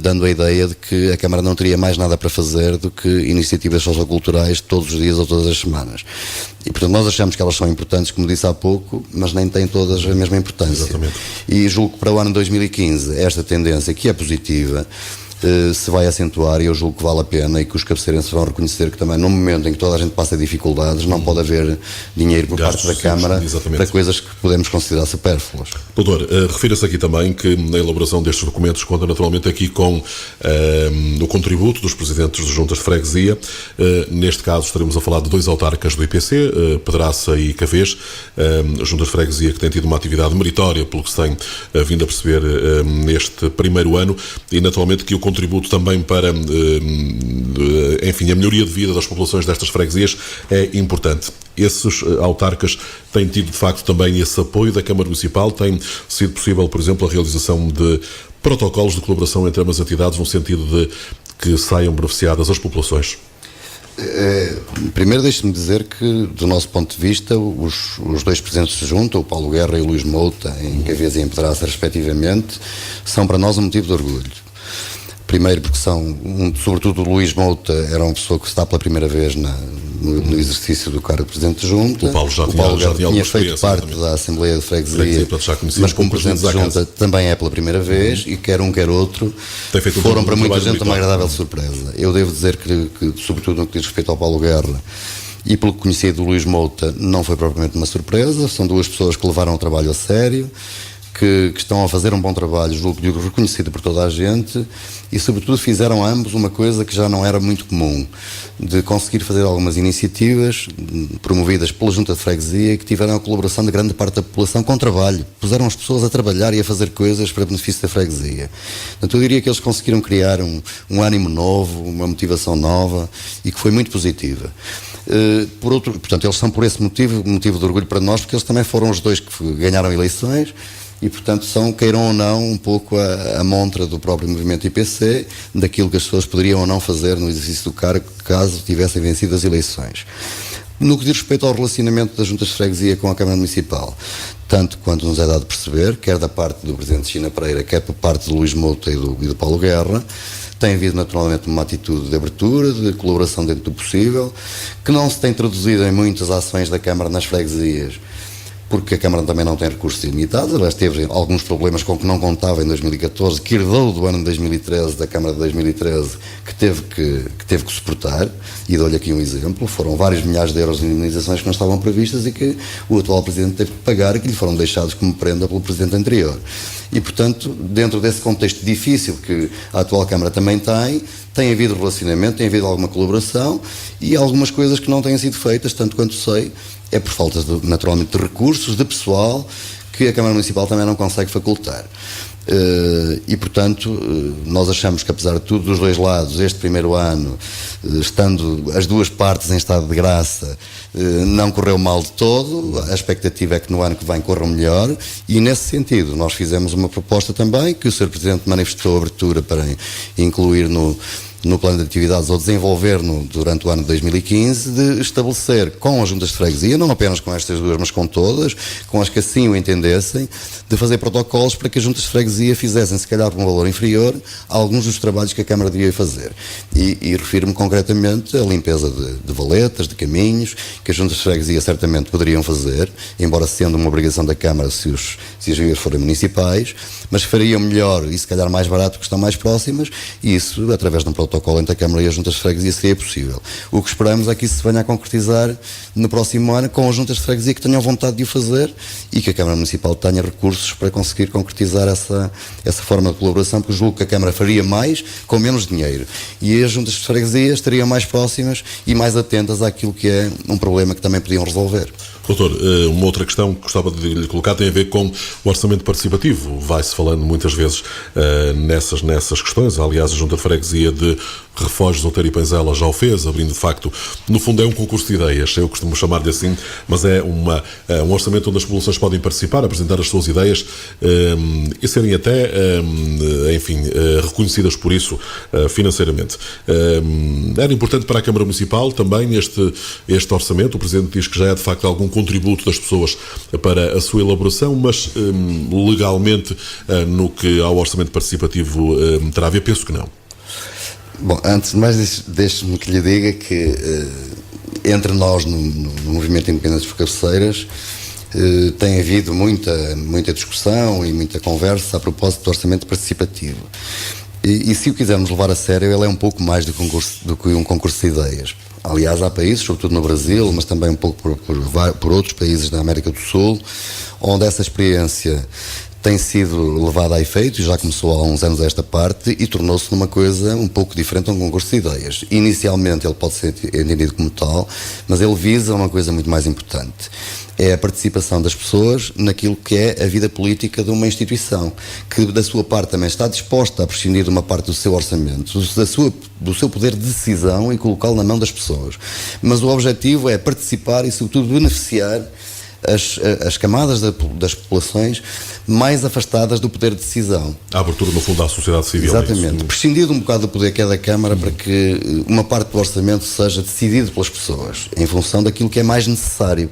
dando a ideia de que a Câmara não teria mais nada para fazer do que iniciativas socioculturais todos os dias ou todas as semanas. E, portanto, nós achamos que elas são importantes, como disse há pouco, mas nem têm todas a mesma importância. Exatamente. E julgo que para o ano 2015 esta tendência, que é positiva, se vai acentuar, e eu julgo que vale a pena, e que os cabeceirenses vão reconhecer que também no momento em que toda a gente passa dificuldades não pode haver dinheiro por parte da Câmara para coisas que podemos considerar supérfluas. Doutor, refira-se aqui também que na elaboração destes documentos conta naturalmente aqui com o contributo dos presidentes de juntas de freguesia. Neste caso estaremos a falar de 2 autarcas do IPC, Pedraça e Cavês, juntas de freguesia que têm tido uma atividade meritória, pelo que se tem vindo a perceber neste primeiro ano, e naturalmente que o contributo também para, enfim, a melhoria de vida das populações destas freguesias é importante. Esses autarcas têm tido, de facto, também esse apoio da Câmara Municipal. Tem sido possível, por exemplo, a realização de protocolos de colaboração entre ambas entidades, no sentido de que saiam beneficiadas as populações? Primeiro, deixe-me dizer que, do nosso ponto de vista, os 2 presidentes de junta, o Paulo Guerra e o Luís Mouta, em Cavês e em Pedraça, respectivamente, são para nós um motivo de orgulho. Primeiro porque sobretudo o Luís Mouta era uma pessoa que está pela primeira vez no exercício do cargo de Presidente de Junta. O Paulo já tinha feito parte da Assembleia de Freguesia, mas como Presidente de Junta também é pela primeira vez, e quer um quer outro foram para muita gente uma agradável surpresa. Eu devo dizer que, sobretudo no que diz respeito ao Paulo Guerra, e pelo que conheci do Luís Mouta, não foi propriamente uma surpresa. São 2 pessoas que levaram o trabalho a sério, que estão a fazer um bom trabalho, julgo reconhecido por toda a gente, e sobretudo fizeram ambos uma coisa que já não era muito comum, de conseguir fazer algumas iniciativas promovidas pela Junta de Freguesia, que tiveram a colaboração de grande parte da população com trabalho, puseram as pessoas a trabalhar e a fazer coisas para benefício da freguesia. Portanto, eu diria que eles conseguiram criar um ânimo novo, uma motivação nova, e que foi muito positiva. Portanto, eles são por esse motivo de orgulho para nós, porque eles também foram os dois que ganharam eleições e, portanto, são, queiram ou não, um pouco a montra do próprio movimento IPC, daquilo que as pessoas poderiam ou não fazer no exercício do cargo, caso tivessem vencido as eleições. No que diz respeito ao relacionamento das juntas de freguesia com a Câmara Municipal, tanto quanto nos é dado perceber, quer da parte do Presidente China Pereira, quer por parte de Luís Mouta e do Paulo Guerra, tem havido naturalmente uma atitude de abertura, de colaboração dentro do possível, que não se tem traduzido em muitas ações da Câmara nas freguesias, porque a Câmara também não tem recursos ilimitados. Aliás, teve alguns problemas com que não contava em 2014, que herdou do ano de 2013, da Câmara de 2013, que teve que suportar, e dou-lhe aqui um exemplo. Foram vários milhares de euros de indemnizações que não estavam previstas e que o atual Presidente teve que pagar e que lhe foram deixados como prenda pelo Presidente anterior. E, portanto, dentro desse contexto difícil que a atual Câmara também tem havido relacionamento, tem havido alguma colaboração e algumas coisas que não têm sido feitas, tanto quanto sei, é por falta, naturalmente, de recursos, de pessoal, que a Câmara Municipal também não consegue facultar. E, portanto, nós achamos que, apesar de tudo, dos dois lados, este primeiro ano, estando as duas partes em estado de graça, não correu mal de todo. A expectativa é que no ano que vem corram melhor, e nesse sentido nós fizemos uma proposta também, que o Sr. Presidente manifestou abertura para incluir no plano de atividades, ou desenvolver durante o ano de 2015, de estabelecer com as juntas de freguesia, não apenas com estas duas, mas com todas, com as que assim o entendessem, de fazer protocolos para que as juntas de freguesia fizessem, se calhar por um valor inferior, a alguns dos trabalhos que a Câmara devia fazer. E refiro-me concretamente à limpeza de valetas, de caminhos, que as juntas de freguesia certamente poderiam fazer, embora sendo uma obrigação da Câmara se as vias forem municipais, mas fariam melhor e se calhar mais barato porque estão mais próximas, e isso, através de um protocolo entre a Câmara e as juntas de freguesia, seria possível. O que esperamos é que isso se venha a concretizar no próximo ano, com as juntas de freguesia que tenham vontade de o fazer e que a Câmara Municipal tenha recursos para conseguir concretizar essa forma de colaboração, porque julgo que a Câmara faria mais com menos dinheiro e as juntas de freguesia estariam mais próximas e mais atentas àquilo que é um problema que também podiam resolver. Doutor, uma outra questão que gostava de lhe colocar tem a ver com o orçamento participativo. Vai-se falando muitas vezes nessas questões. Aliás, a Junta de Freguesia de Refógios, Outeiro e Panzela já o fez, abrindo de facto, no fundo é um concurso de ideias, eu costumo chamar-lhe assim, mas é um orçamento onde as populações podem participar, apresentar as suas ideias e serem até, reconhecidas por isso financeiramente. Era importante para a Câmara Municipal também este orçamento. O Presidente diz que já é de facto algum contributo das pessoas para a sua elaboração, mas legalmente, no que ao orçamento participativo terá a ver, penso que não. Bom, antes de mais, deixe-me que lhe diga que entre nós no Movimento Independentes por Cabeceiras tem havido muita discussão e muita conversa a propósito do orçamento participatipo. E se o quisermos levar a sério, ele é um pouco mais do que um concurso de ideias. Aliás, há países, sobretudo no Brasil, mas também um pouco por outros países da América do Sul, onde essa experiência tem sido levada a efeito, e já começou há uns anos esta parte, e tornou-se numa coisa um pouco diferente a um concurso de ideias. Inicialmente ele pode ser entendido como tal, mas ele visa uma coisa muito mais importante. É a participação das pessoas naquilo que é a vida política de uma instituição, que da sua parte também está disposta a prescindir de uma parte do seu orçamento, do seu poder de decisão, e colocá-lo na mão das pessoas. Mas o objetivo é participar e, sobretudo, beneficiar as camadas das populações mais afastadas do poder de decisão. A abertura, no fundo, à sociedade civil. Exatamente. Prescindir de um bocado do poder que é da Câmara para que uma parte do orçamento seja decidido pelas pessoas, em função daquilo que é mais necessário.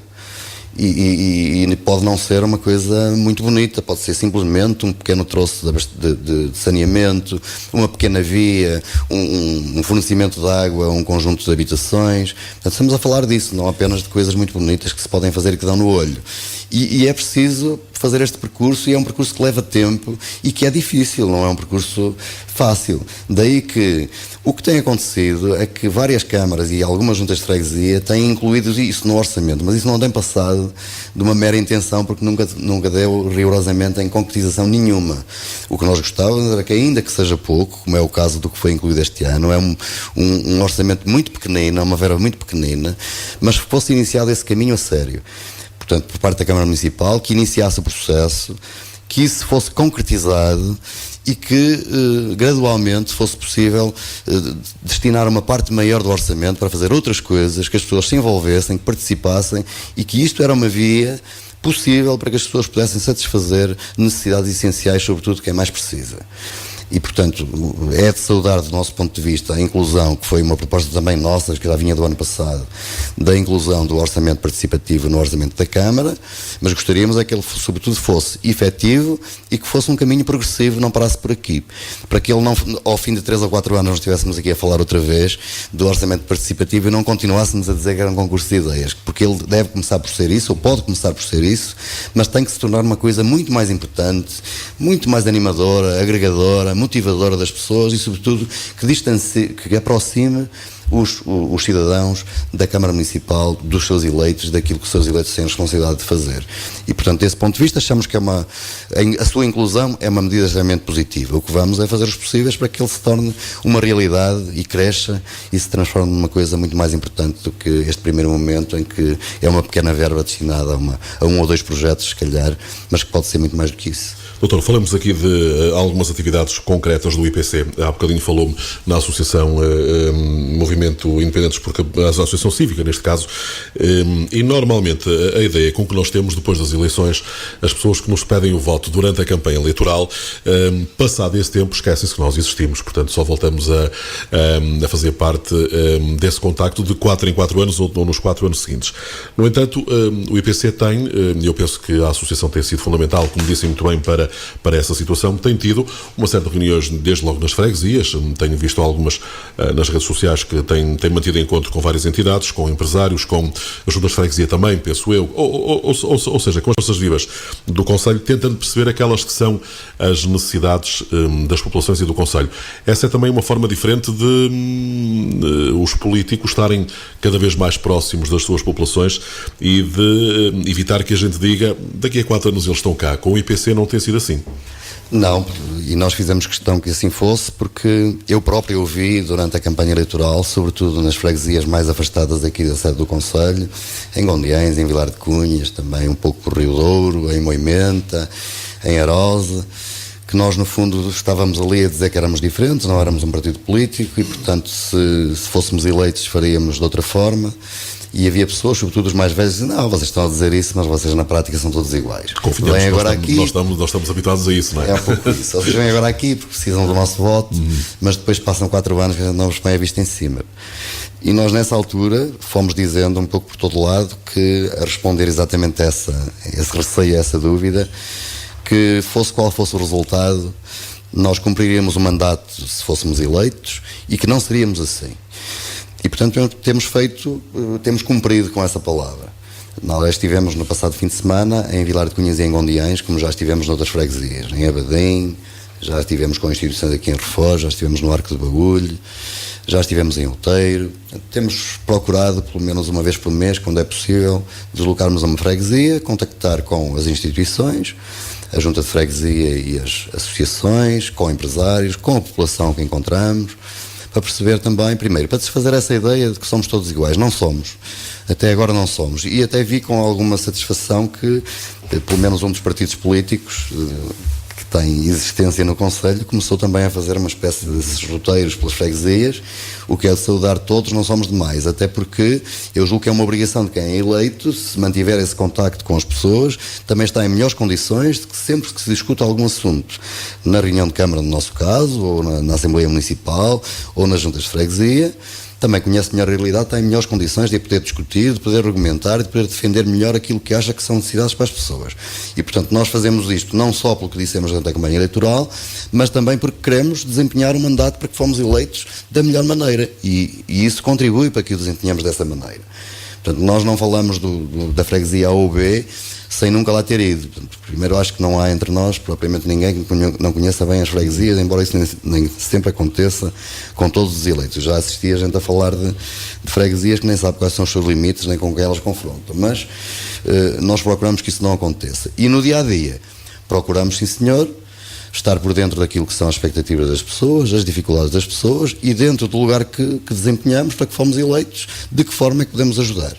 E pode não ser uma coisa muito bonita, pode ser simplesmente um pequeno troço de saneamento, uma pequena via, um fornecimento de água, um conjunto de habitações. Portanto, estamos a falar disso, não apenas de coisas muito bonitas que se podem fazer e que dão no olho. E é preciso fazer este percurso, e é um percurso que leva tempo e que é difícil, não é um percurso fácil. Daí que o que tem acontecido é que várias câmaras e algumas juntas de freguesia têm incluído isso no orçamento, mas isso não tem passado de uma mera intenção, porque nunca deu rigorosamente em concretização nenhuma. O que nós gostávamos era que, ainda que seja pouco, como é o caso do que foi incluído este ano, é um orçamento muito pequenino, é uma verba muito pequenina, mas fosse iniciado esse caminho a sério. Portanto, por parte da Câmara Municipal, que iniciasse o processo, que isso fosse concretizado e que gradualmente fosse possível destinar uma parte maior do orçamento para fazer outras coisas, que as pessoas se envolvessem, que participassem, e que isto era uma via possível para que as pessoas pudessem satisfazer necessidades essenciais, sobretudo quem mais precisa. E, portanto, é de saudar, do nosso ponto de vista, a inclusão, que foi uma proposta também nossa, que já vinha do ano passado, da inclusão do orçamento participativo no orçamento da Câmara, mas gostaríamos é que ele, sobretudo, fosse efetivo e que fosse um caminho progressivo, não parasse por aqui. Para que ele não, ao fim de 3 ou 4 anos, não estivéssemos aqui a falar outra vez do orçamento participativo e não continuássemos a dizer que era um concurso de ideias, porque ele deve começar por ser isso, ou pode começar por ser isso, mas tem que se tornar uma coisa muito mais importante, muito mais animadora, agregadora, motivadora das pessoas e, sobretudo, que aproxime os cidadãos da Câmara Municipal, dos seus eleitos, daquilo que os seus eleitos têm a responsabilidade de fazer. E, portanto, desse ponto de vista, achamos que a sua inclusão é uma medida extremamente positiva. O que vamos é fazer os possíveis para que ele se torne uma realidade e cresça e se transforme numa coisa muito mais importante do que este primeiro momento, em que é uma pequena verba destinada a 1 ou 2 projetos, se calhar, mas que pode ser muito mais do que isso. Doutor, falamos aqui de algumas atividades concretas do IPC. Há bocadinho falou-me na Associação Movimento Independentes, porque a Associação Cívica, neste caso, e normalmente a ideia com que nós temos depois das eleições, as pessoas que nos pedem o voto durante a campanha eleitoral, passado esse tempo, esquecem-se que nós existimos, portanto só voltamos a fazer parte desse contacto de 4 em 4 anos ou nos 4 anos seguintes. No entanto, o IPC tem, e eu penso que a Associação tem sido fundamental, como disse muito bem, para essa situação, tem tido uma série de reuniões desde logo nas freguesias, tenho visto algumas nas redes sociais que têm mantido encontro com várias entidades, com empresários, com as juntas de freguesia também, penso eu, ou seja, com as forças vivas do Conselho, tentando perceber aquelas que são as necessidades das populações e do Conselho. Essa é também uma forma diferente de os políticos estarem cada vez mais próximos das suas populações e de evitar que a gente diga, daqui a 4 anos eles estão cá. Com o IPC não tem sido assim. Não, e nós fizemos questão que assim fosse, porque eu próprio ouvi durante a campanha eleitoral, sobretudo nas freguesias mais afastadas aqui da sede do Conselho, em Gondiães, em Vilar de Cunhas, também um pouco por Rio Douro, em Moimenta, em Arosa, que nós no fundo estávamos ali a dizer que éramos diferentes, não éramos um partido político e, portanto, se fôssemos eleitos faríamos de outra forma. E havia pessoas, sobretudo os mais velhos, que diziam, não, vocês estão a dizer isso, mas vocês na prática são todos iguais. Confiamos, agora nós estamos habituados a isso, não é? É um pouco isso. Vocês vêm agora aqui porque precisam do nosso voto, mas depois passam 4 anos que a gente não vos põe a vista em cima. E nós, nessa altura, fomos dizendo um pouco por todo lado que, a responder exatamente esse receio, essa dúvida, que fosse qual fosse o resultado, nós cumpriríamos o mandato se fôssemos eleitos e que não seríamos assim. E, portanto, temos cumprido com essa palavra. Nós estivemos no passado fim de semana em Vilar de Cunhas e em Gondiães, como já estivemos noutras freguesias, em Abadim, já estivemos com instituições aqui em Reforço, já estivemos no Arco de Bagulho, já estivemos em Outeiro. Temos procurado, pelo menos uma vez por mês, quando é possível, deslocarmos a uma freguesia, contactar com as instituições, a junta de freguesia e as associações, com empresários, com a população que encontramos, para perceber também, primeiro, para desfazer essa ideia de que somos todos iguais. Não somos. Até agora não somos. E até vi com alguma satisfação que, pelo menos um dos partidos políticos que tem existência no Conselho, começou também a fazer uma espécie desses roteiros pelas freguesias, o que é de saudar todos, não somos demais. Até porque eu julgo que é uma obrigação de quem é eleito, se mantiver esse contacto com as pessoas, também está em melhores condições de que sempre que se discuta algum assunto, na reunião de Câmara no nosso caso, ou na Assembleia Municipal, ou nas juntas de freguesia, também conhece melhor a realidade, está em melhores condições de poder discutir, de poder argumentar, de poder defender melhor aquilo que acha que são necessidades para as pessoas. E, portanto, nós fazemos isto não só pelo que dissemos durante a campanha eleitoral, mas também porque queremos desempenhar o mandato para que fomos eleitos da melhor maneira. E isso contribui para que o desempenhemos dessa maneira. Portanto, nós não falamos da freguesia A ou B sem nunca lá ter ido. Portanto, primeiro, acho que não há entre nós propriamente ninguém que não conheça bem as freguesias, embora isso nem sempre aconteça com todos os eleitos. Já assisti a gente a falar de freguesias que nem sabe quais são os seus limites, nem com quem elas confrontam. Mas nós procuramos que isso não aconteça. E no dia-a-dia, procuramos, sim senhor, estar por dentro daquilo que são as expectativas das pessoas, as dificuldades das pessoas e dentro do lugar que desempenhamos, para que fomos eleitos, de que forma é que podemos ajudar.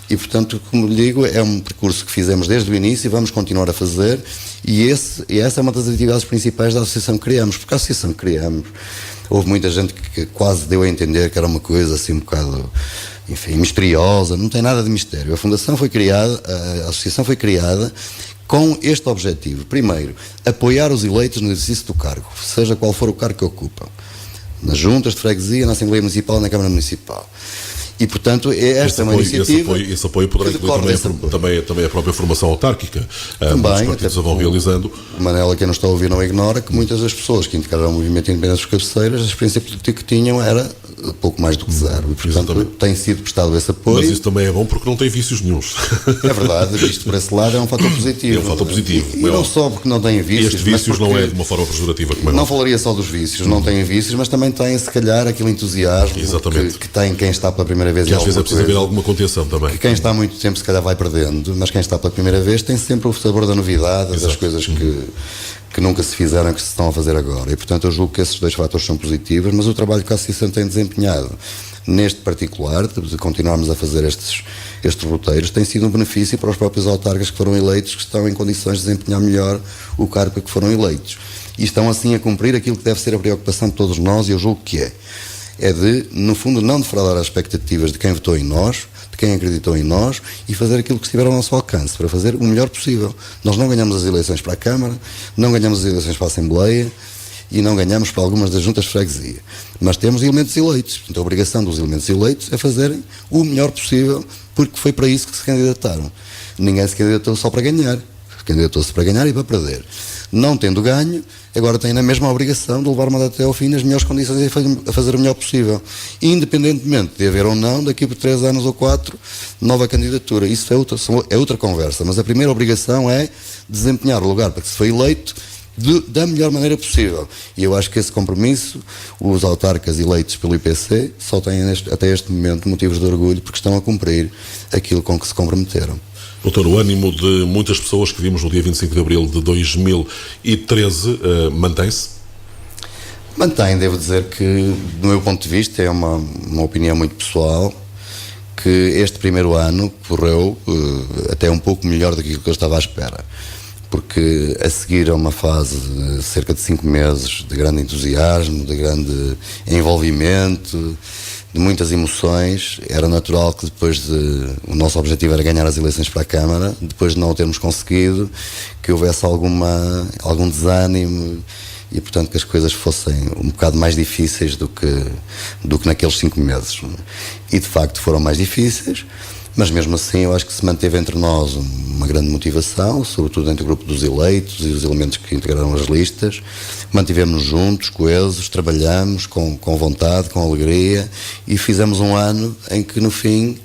E, portanto, como lhe digo, é um percurso que fizemos desde o início e vamos continuar a fazer, e essa é uma das atividades principais da associação que criamos, porque a associação que criamos, houve muita gente que quase deu a entender que era uma coisa assim um bocado, enfim, misteriosa. Não tem nada de mistério. A fundação foi criada, a associação foi criada com este objetivo. Primeiro, apoiar os eleitos no exercício do cargo, seja qual for o cargo que ocupam, nas juntas de freguesia, na Assembleia Municipal, na Câmara Municipal. E, portanto, esta é uma iniciativa... Esse apoio poderá incluir também a própria formação autárquica. Também, os partidos vão realizando. Manela, quem não está a ouvir, não ignora que muitas das pessoas que integraram o movimento independente dos cabeceiras, a experiência política que tinham era pouco mais do que zero. E, portanto, tem sido prestado esse apoio. Mas isso também é bom porque não tem vícios nenhuns. É verdade, visto por esse lado, é um fator positivo. É um fator positivo. E não só porque não tem vícios... Este vícios não é de uma forma pejorativa. Como não falaria só dos vícios, não tem vícios, mas também tem, se calhar, aquele entusiasmo que tem quem está pela primeira vez. Que às vezes é preciso haver alguma contenção também. Que quem está há muito tempo se calhar vai perdendo, mas quem está pela primeira vez tem sempre o sabor da novidade, das coisas que nunca se fizeram, que se estão a fazer agora. E, portanto, eu julgo que esses dois fatores são positivos, mas o trabalho que a associação tem desempenhado neste particular, de continuarmos a fazer estes roteiros, tem sido um benefício para os próprios autarcas que foram eleitos, que estão em condições de desempenhar melhor o cargo para que foram eleitos. E estão assim a cumprir aquilo que deve ser a preocupação de todos nós, e eu julgo que é de, no fundo, não defraudar as expectativas de quem votou em nós, de quem acreditou em nós, e fazer aquilo que estiver ao nosso alcance, para fazer o melhor possível. Nós não ganhamos as eleições para a Câmara, não ganhamos as eleições para a Assembleia, e não ganhamos para algumas das juntas de freguesia. Mas temos elementos eleitos. Portanto, a obrigação dos elementos eleitos é fazerem o melhor possível, porque foi para isso que se candidataram. Ninguém se candidatou só para ganhar. Candidatou-se para ganhar e para perder. Não tendo ganho, agora tem na mesma obrigação de levar o mandato até ao fim nas melhores condições e a fazer o melhor possível. Independentemente de haver ou não, daqui por 3 anos ou 4, nova candidatura. Isso é outra conversa. Mas a primeira obrigação é desempenhar o lugar para que se foi eleito da melhor maneira possível. E eu acho que esse compromisso, os autarcas eleitos pelo IPC, só têm até este momento motivos de orgulho, porque estão a cumprir aquilo com que se comprometeram. Doutor, o ânimo de muitas pessoas que vimos no dia 25 de abril de 2013 mantém-se? Mantém, devo dizer que, do meu ponto de vista, é uma opinião muito pessoal, que este primeiro ano correu até um pouco melhor do que eu estava à espera. Porque a seguir a uma fase de cerca de 5 meses de grande entusiasmo, de grande envolvimento, de muitas emoções, era natural que o nosso objetivo era ganhar as eleições para a Câmara, depois de não o termos conseguido, que houvesse algum desânimo e, portanto, que as coisas fossem um bocado mais difíceis do que naqueles 5 meses. E, de facto, foram mais difíceis. Mas mesmo assim eu acho que se manteve entre nós uma grande motivação, sobretudo entre o grupo dos eleitos e os elementos que integraram as listas. Mantivemos-nos juntos, coesos, trabalhamos com vontade, com alegria, e fizemos um ano em que no fim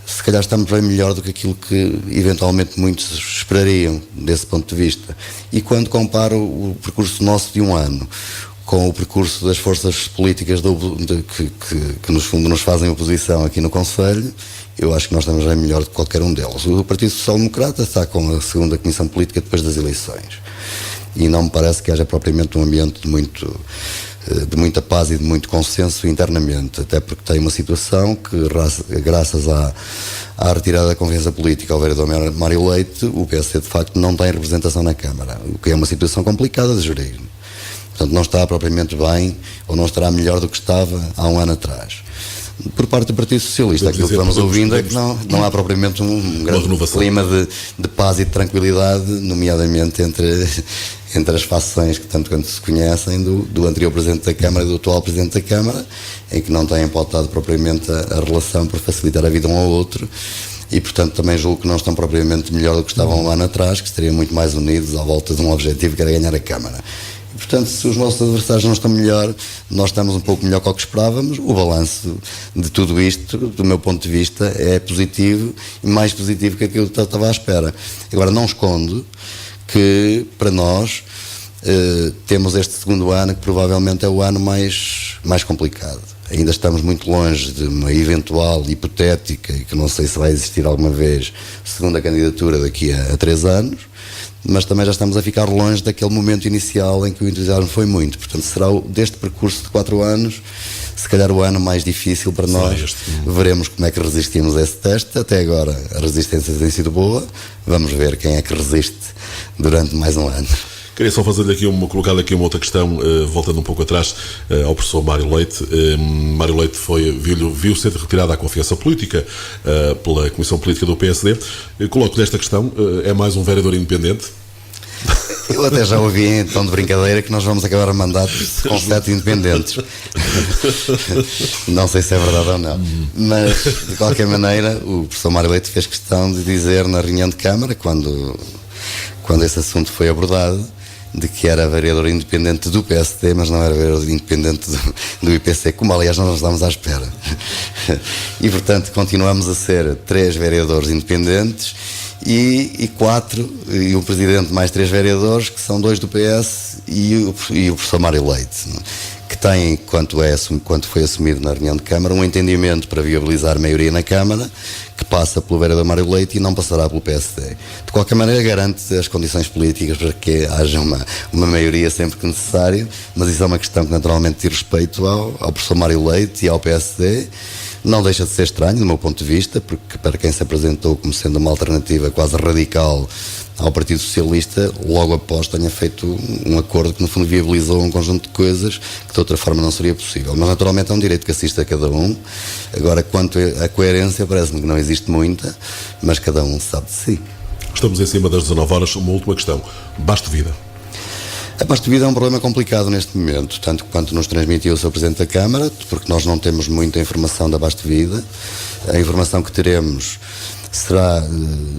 se calhar estamos bem melhor do que aquilo que eventualmente muitos esperariam desse ponto de vista. E quando comparo o percurso nosso de um ano com o percurso das forças políticas que no fundo nos fazem oposição aqui no Conselho, eu acho que nós estamos bem melhor do que qualquer um deles. O Partido Social Democrata está com a segunda Comissão Política depois das eleições. E não me parece que haja propriamente um ambiente de muita paz e de muito consenso internamente, até porque tem uma situação que, graças à retirada da confiança política ao vereador Mário Leite, o PSD de facto não tem representação na Câmara, o que é uma situação complicada de gerir. Portanto, não está propriamente bem, ou não estará melhor do que estava há um ano atrás. Por parte do Partido Socialista, aquilo que vamos ouvindo é que não há propriamente um grande clima de paz e de tranquilidade, nomeadamente entre as fações que tanto quanto se conhecem do anterior Presidente da Câmara e do atual Presidente da Câmara, em que não têm pautado propriamente a relação por facilitar a vida um ao outro. E, portanto, também julgo que não estão propriamente melhor do que estavam um ano atrás, que estariam muito mais unidos à volta de um objetivo que era ganhar a Câmara. E, portanto, se os nossos adversários não estão melhor, nós estamos um pouco melhor que o que esperávamos. O balanço de tudo isto, do meu ponto de vista, é positivo e mais positivo que aquilo que eu estava à espera. Agora, não escondo que, para nós, temos este segundo ano que provavelmente é o ano mais complicado. Ainda estamos muito longe de uma eventual, hipotética, e que não sei se vai existir alguma vez, segunda candidatura daqui a 3 anos, mas também já estamos a ficar longe daquele momento inicial em que o entusiasmo foi muito. Portanto, será deste percurso de 4 anos, se calhar o ano mais difícil para nós. Veremos como é que resistimos a esse teste. Até agora a resistência tem sido boa, vamos ver quem é que resiste durante mais um ano. Queria só fazer-lhe colocar aqui uma outra questão, voltando um pouco atrás ao professor Mário Leite. Mário Leite viu ser retirada a confiança política pela Comissão Política do PSD. Coloco-lhe esta questão: é mais um vereador independente? Eu até já ouvi em tom de brincadeira que nós vamos acabar a mandato com 7 independentes. Não sei se é verdade ou não. Mas, de qualquer maneira, o professor Mário Leite fez questão de dizer na reunião de Câmara, quando esse assunto foi abordado, de que era vereador independente do PSD, mas não era vereador independente do IPC, como aliás nós estávamos à espera. E portanto continuamos a ser 3 vereadores independentes e 4, e o presidente mais 3 vereadores, que são 2 do PS e o professor Mário Leite, que tem, quanto foi assumido na reunião de Câmara, um entendimento para viabilizar a maioria na Câmara, que passa pelo vereador Mário Leite e não passará pelo PSD. De qualquer maneira, garante as condições políticas para que haja uma maioria sempre que necessário, mas isso é uma questão que naturalmente diz respeito ao professor Mário Leite e ao PSD. Não deixa de ser estranho, do meu ponto de vista, porque para quem se apresentou como sendo uma alternativa quase radical ao Partido Socialista, logo após tenha feito um acordo que no fundo viabilizou um conjunto de coisas que de outra forma não seria possível. Mas naturalmente é um direito que assiste a cada um. Agora, quanto à coerência, parece-me que não existe muita, mas cada um sabe de si. Estamos em cima das 19 horas. Uma última questão: Basto Vida. A Basto Vida é um problema complicado neste momento, tanto quanto nos transmitiu o Sr. Presidente da Câmara, porque nós não temos muita informação da Basto Vida. A informação que teremos será,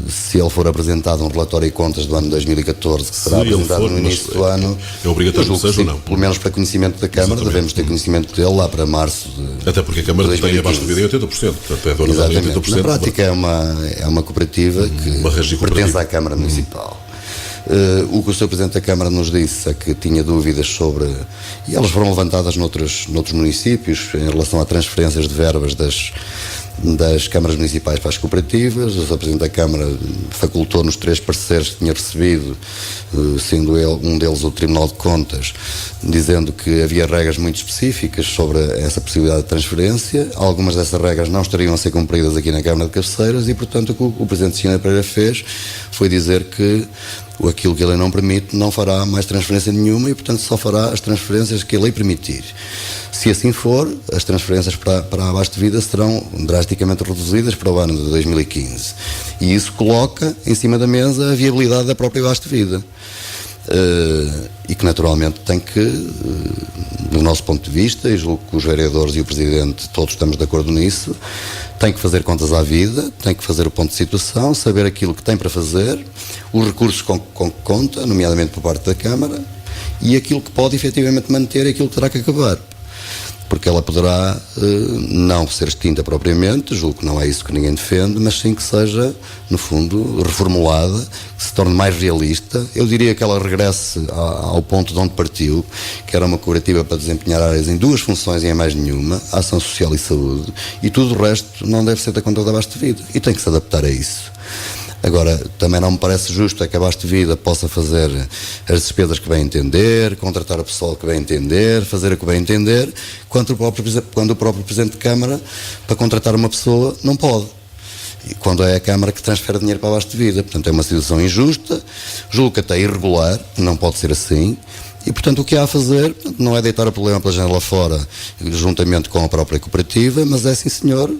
se ele for apresentado um relatório de contas do ano 2014, que será apresentado no início do ano. É obrigatório que seja ou não? Pelo menos para conhecimento da Câmara. Exatamente. Devemos ter conhecimento dele lá para março de Até porque a Câmara tem a Basto Vida em 80%, portanto é dona de 80%. Na prática é uma cooperativa que pertence à Câmara Municipal. O que o Sr. Presidente da Câmara nos disse é que tinha dúvidas sobre, e elas foram levantadas noutros municípios, em relação a transferências de verbas das câmaras municipais para as cooperativas. O Sr. Presidente da Câmara facultou-nos 3 pareceres que tinha recebido, sendo um deles o Tribunal de Contas, dizendo que havia regras muito específicas sobre essa possibilidade de transferência. Algumas dessas regras não estariam a ser cumpridas aqui na Câmara de Cabeceiras e, portanto, o que o Presidente Cristina Pereira fez foi dizer que aquilo que a lei não permite não fará mais transferência nenhuma e, portanto, só fará as transferências que a lei permitir. Se assim for, as transferências para a Basto Vida serão drasticamente reduzidas para o ano de 2015. E isso coloca em cima da mesa a viabilidade da própria Basto Vida. E que naturalmente tem que, do nosso ponto de vista, e julgo que os vereadores e o Presidente todos estamos de acordo nisso, tem que fazer contas à vida, tem que fazer o ponto de situação, saber aquilo que tem para fazer, os recursos com que conta, nomeadamente por parte da Câmara, e aquilo que pode efetivamente manter e aquilo que terá que acabar. Porque ela poderá não ser extinta propriamente, julgo que não é isso que ninguém defende, mas sim que seja, no fundo, reformulada, que se torne mais realista. Eu diria que ela regresse ao ponto de onde partiu, que era uma cooperativa para desempenhar áreas em 2 funções e em mais nenhuma, ação social e saúde, e tudo o resto não deve ser da conta da Basto Vida, e tem que se adaptar a isso. Agora, também não me parece justo é que a Basto Vida possa fazer as despesas que bem entender, contratar o pessoal que bem entender, fazer o que bem entender, quando o próprio Presidente de Câmara, para contratar uma pessoa, não pode. E quando é a Câmara que transfere dinheiro para a Basto Vida. Portanto, é uma situação injusta, julgo que até irregular, não pode ser assim. E, portanto, o que há a fazer não é deitar o problema pela janela fora, juntamente com a própria cooperativa, mas é, sim senhor,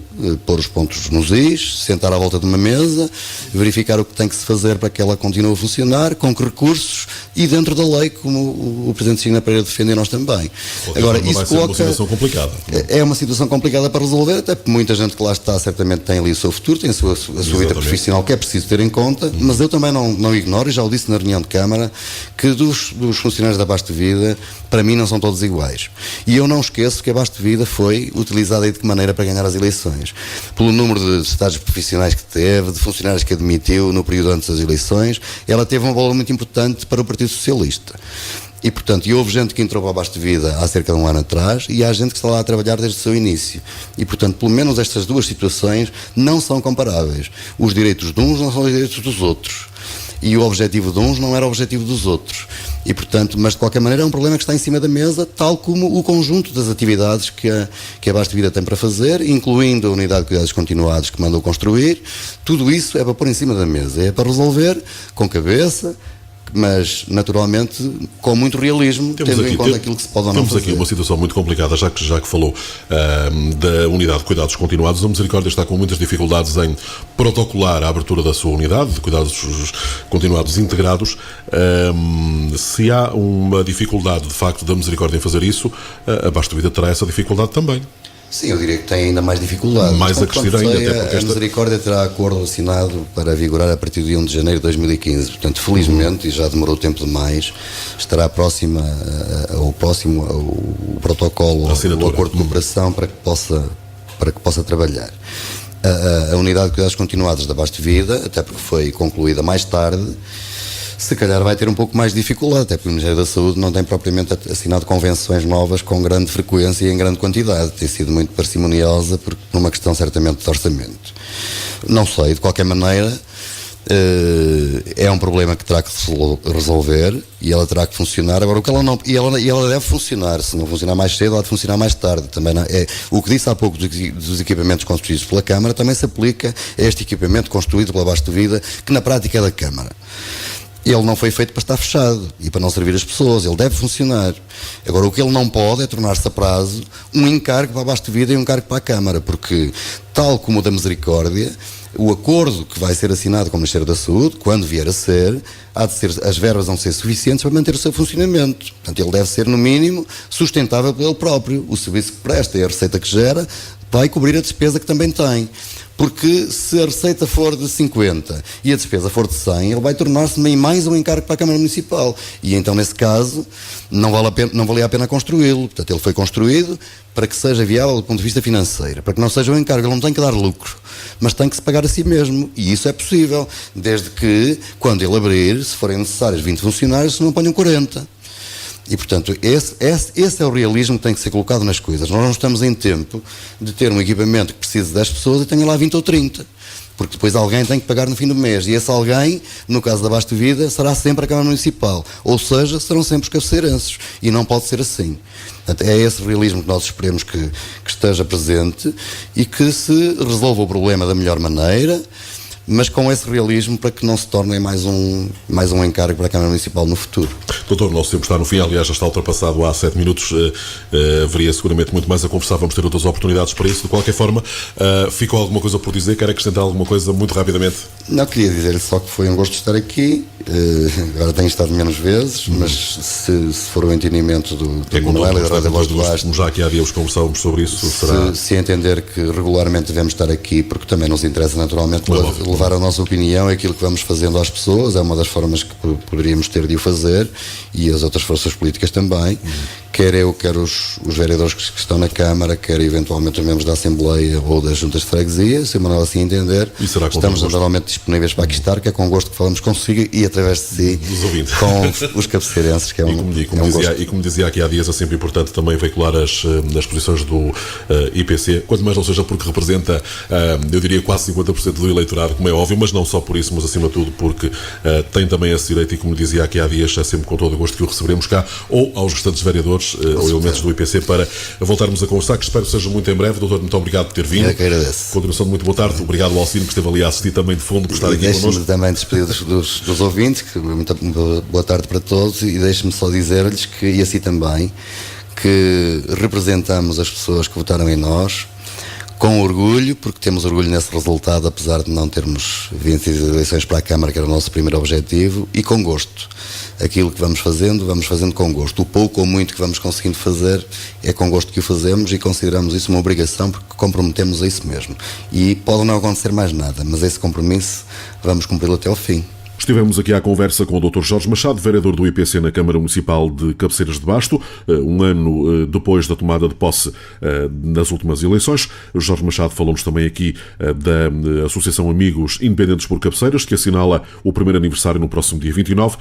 pôr os pontos nos is, sentar à volta de uma mesa, verificar o que tem que se fazer para que ela continue a funcionar, com que recursos e dentro da lei, como o Presidente Cristina Pereira defende e nós também. Agora, isso coloca... uma situação complicada. É uma situação complicada para resolver, até porque muita gente que lá está certamente tem ali o seu futuro, tem a sua vida profissional que é preciso ter em conta, mas eu também não ignoro, e já o disse na reunião de Câmara, que dos funcionários da Abaixo de Vida, para mim, não são todos iguais. E eu não esqueço que a Abaixo de Vida foi utilizada de que maneira para ganhar as eleições? Pelo número de estágios profissionais que teve, de funcionários que admitiu no período antes das eleições, ela teve um valor muito importante para o Partido Socialista. E, portanto, houve gente que entrou para Abaixo de Vida há cerca de um ano atrás e há gente que está lá a trabalhar desde o seu início. E, portanto, pelo menos estas duas situações não são comparáveis. Os direitos de uns não são os direitos dos outros. E o objetivo de uns não era o objetivo dos outros. E, portanto, mas de qualquer maneira é um problema que está em cima da mesa, tal como o conjunto das atividades que a Abaixo de Vida tem para fazer, incluindo a unidade de cuidados continuados que mandou construir. Tudo isso é para pôr em cima da mesa. É para resolver com cabeça, mas naturalmente com muito realismo, tendo em conta aquilo que se pode ou não fazer. Temos aqui uma situação muito complicada, já que falou da unidade de cuidados continuados. A Misericórdia está com muitas dificuldades em protocolar a abertura da sua unidade de cuidados continuados integrados. Se há uma dificuldade de facto da Misericórdia em fazer isso, Abaixo de Vida terá essa dificuldade também. Sim, eu diria que tem ainda mais dificuldade. Mais acrescido ainda, até porque a Misericórdia terá acordo assinado para vigorar a partir de 1 de janeiro de 2015. Portanto, felizmente, e já demorou tempo demais, estará próximo o protocolo, o acordo de cooperação para que possa trabalhar. A unidade de cuidados continuados da Abaixo de Vida, até porque foi concluída mais tarde, se calhar vai ter um pouco mais de dificuldade, até porque o Ministério da Saúde não tem propriamente assinado convenções novas com grande frequência e em grande quantidade. Tem sido muito parcimoniosa por uma questão certamente de orçamento. Não sei, de qualquer maneira, é um problema que terá que resolver e ela terá que funcionar. Agora, e ela deve funcionar. Se não funcionar mais cedo, ela deve funcionar mais tarde. Também o que disse há pouco dos equipamentos construídos pela Câmara também se aplica a este equipamento construído pela Abaixo de Vida, que na prática é da Câmara. Ele não foi feito para estar fechado e para não servir as pessoas, ele deve funcionar. Agora, o que ele não pode é tornar-se a prazo um encargo para a Abaixo de Vida e um encargo para a Câmara, porque, tal como o da Misericórdia, o acordo que vai ser assinado com o Ministério da Saúde, quando vier a ser, as verbas vão ser suficientes para manter o seu funcionamento. Portanto, ele deve ser, no mínimo, sustentável por ele próprio. O serviço que presta e a receita que gera vai cobrir a despesa que também tem. Porque se a receita for de 50 e a despesa for de 100, ele vai tornar-se mais um encargo para a Câmara Municipal. E então, nesse caso, não valia a pena construí-lo. Portanto, ele foi construído para que seja viável do ponto de vista financeiro, para que não seja um encargo. Ele não tem que dar lucro, mas tem que se pagar a si mesmo. E isso é possível, desde que, quando ele abrir, se forem necessários 20 funcionários, se não ponham 40. E, portanto, esse é o realismo que tem que ser colocado nas coisas. Nós não estamos em tempo de ter um equipamento que precise de 10 pessoas e tenha lá 20 ou 30. Porque depois alguém tem que pagar no fim do mês. E esse alguém, no caso da Abaixo de Vida, será sempre a Câmara Municipal. Ou seja, serão sempre os cabeceirenses. E não pode ser assim. Portanto, é esse realismo que nós esperemos que esteja presente e que se resolva o problema da melhor maneira, mas com esse realismo para que não se torne mais um encargo para a Câmara Municipal no futuro. Doutor, o nosso tempo está no fim, aliás já está ultrapassado há 7 minutos, haveria seguramente muito mais a conversar, vamos ter outras oportunidades para isso. De qualquer forma, ficou alguma coisa por dizer? Quer acrescentar alguma coisa muito rapidamente? Não, queria dizer só que foi um gosto de estar aqui, agora tenho estado menos vezes, mas se for o entendimento do Manuel e da Voz do Basto, como já aqui há dias conversávamos sobre isso, se entender que regularmente devemos estar aqui, porque também nos interessa naturalmente levar a nossa opinião, aquilo que vamos fazendo às pessoas, é uma das formas que poderíamos ter de o fazer, e as outras forças políticas também, quer eu, quer os vereadores que estão na Câmara, quer eventualmente os membros da Assembleia ou das juntas de freguesia, se o Manuel assim entender, estamos naturalmente disponíveis para aqui estar, que é com gosto que falamos consigo e através de si com os cabeceirenses, que é e como dizia aqui há dias, é sempre importante também veicular as posições do IPC, quanto mais não seja porque representa, eu diria quase 50% do eleitorado, como é óbvio, mas não só por isso, mas acima de tudo porque tem também esse direito, e como dizia aqui há dias, é sempre com todo o gosto que o receberemos cá, ou aos restantes vereadores ou elementos do IPC, para voltarmos a conversar, que espero que seja muito em breve. Doutor, muito obrigado por ter vindo. Eu que agradeço. Continuação de muito boa tarde. Obrigado ao Alcino, que esteve ali a assistir também de fundo, por estar aqui connosco. Deixe-me também despedir dos ouvintes, que muito boa tarde para todos, e deixe-me só dizer-lhes que, e assim também, que representamos as pessoas que votaram em nós com orgulho, porque temos orgulho nesse resultado, apesar de não termos vencido as eleições para a Câmara, que era o nosso primeiro objetivo, e com gosto. Aquilo que vamos fazendo com gosto. O pouco ou muito que vamos conseguindo fazer é com gosto que o fazemos, e consideramos isso uma obrigação, porque comprometemos a isso mesmo. E pode não acontecer mais nada, mas esse compromisso vamos cumpri-lo até ao fim. Estivemos aqui à conversa com o Dr. Jorge Machado, vereador do IPC na Câmara Municipal de Cabeceiras de Basto, um ano depois da tomada de posse nas últimas eleições. Jorge Machado falou-nos também aqui da Associação Amigos Independentes por Cabeceiras, que assinala o primeiro aniversário no próximo dia 29.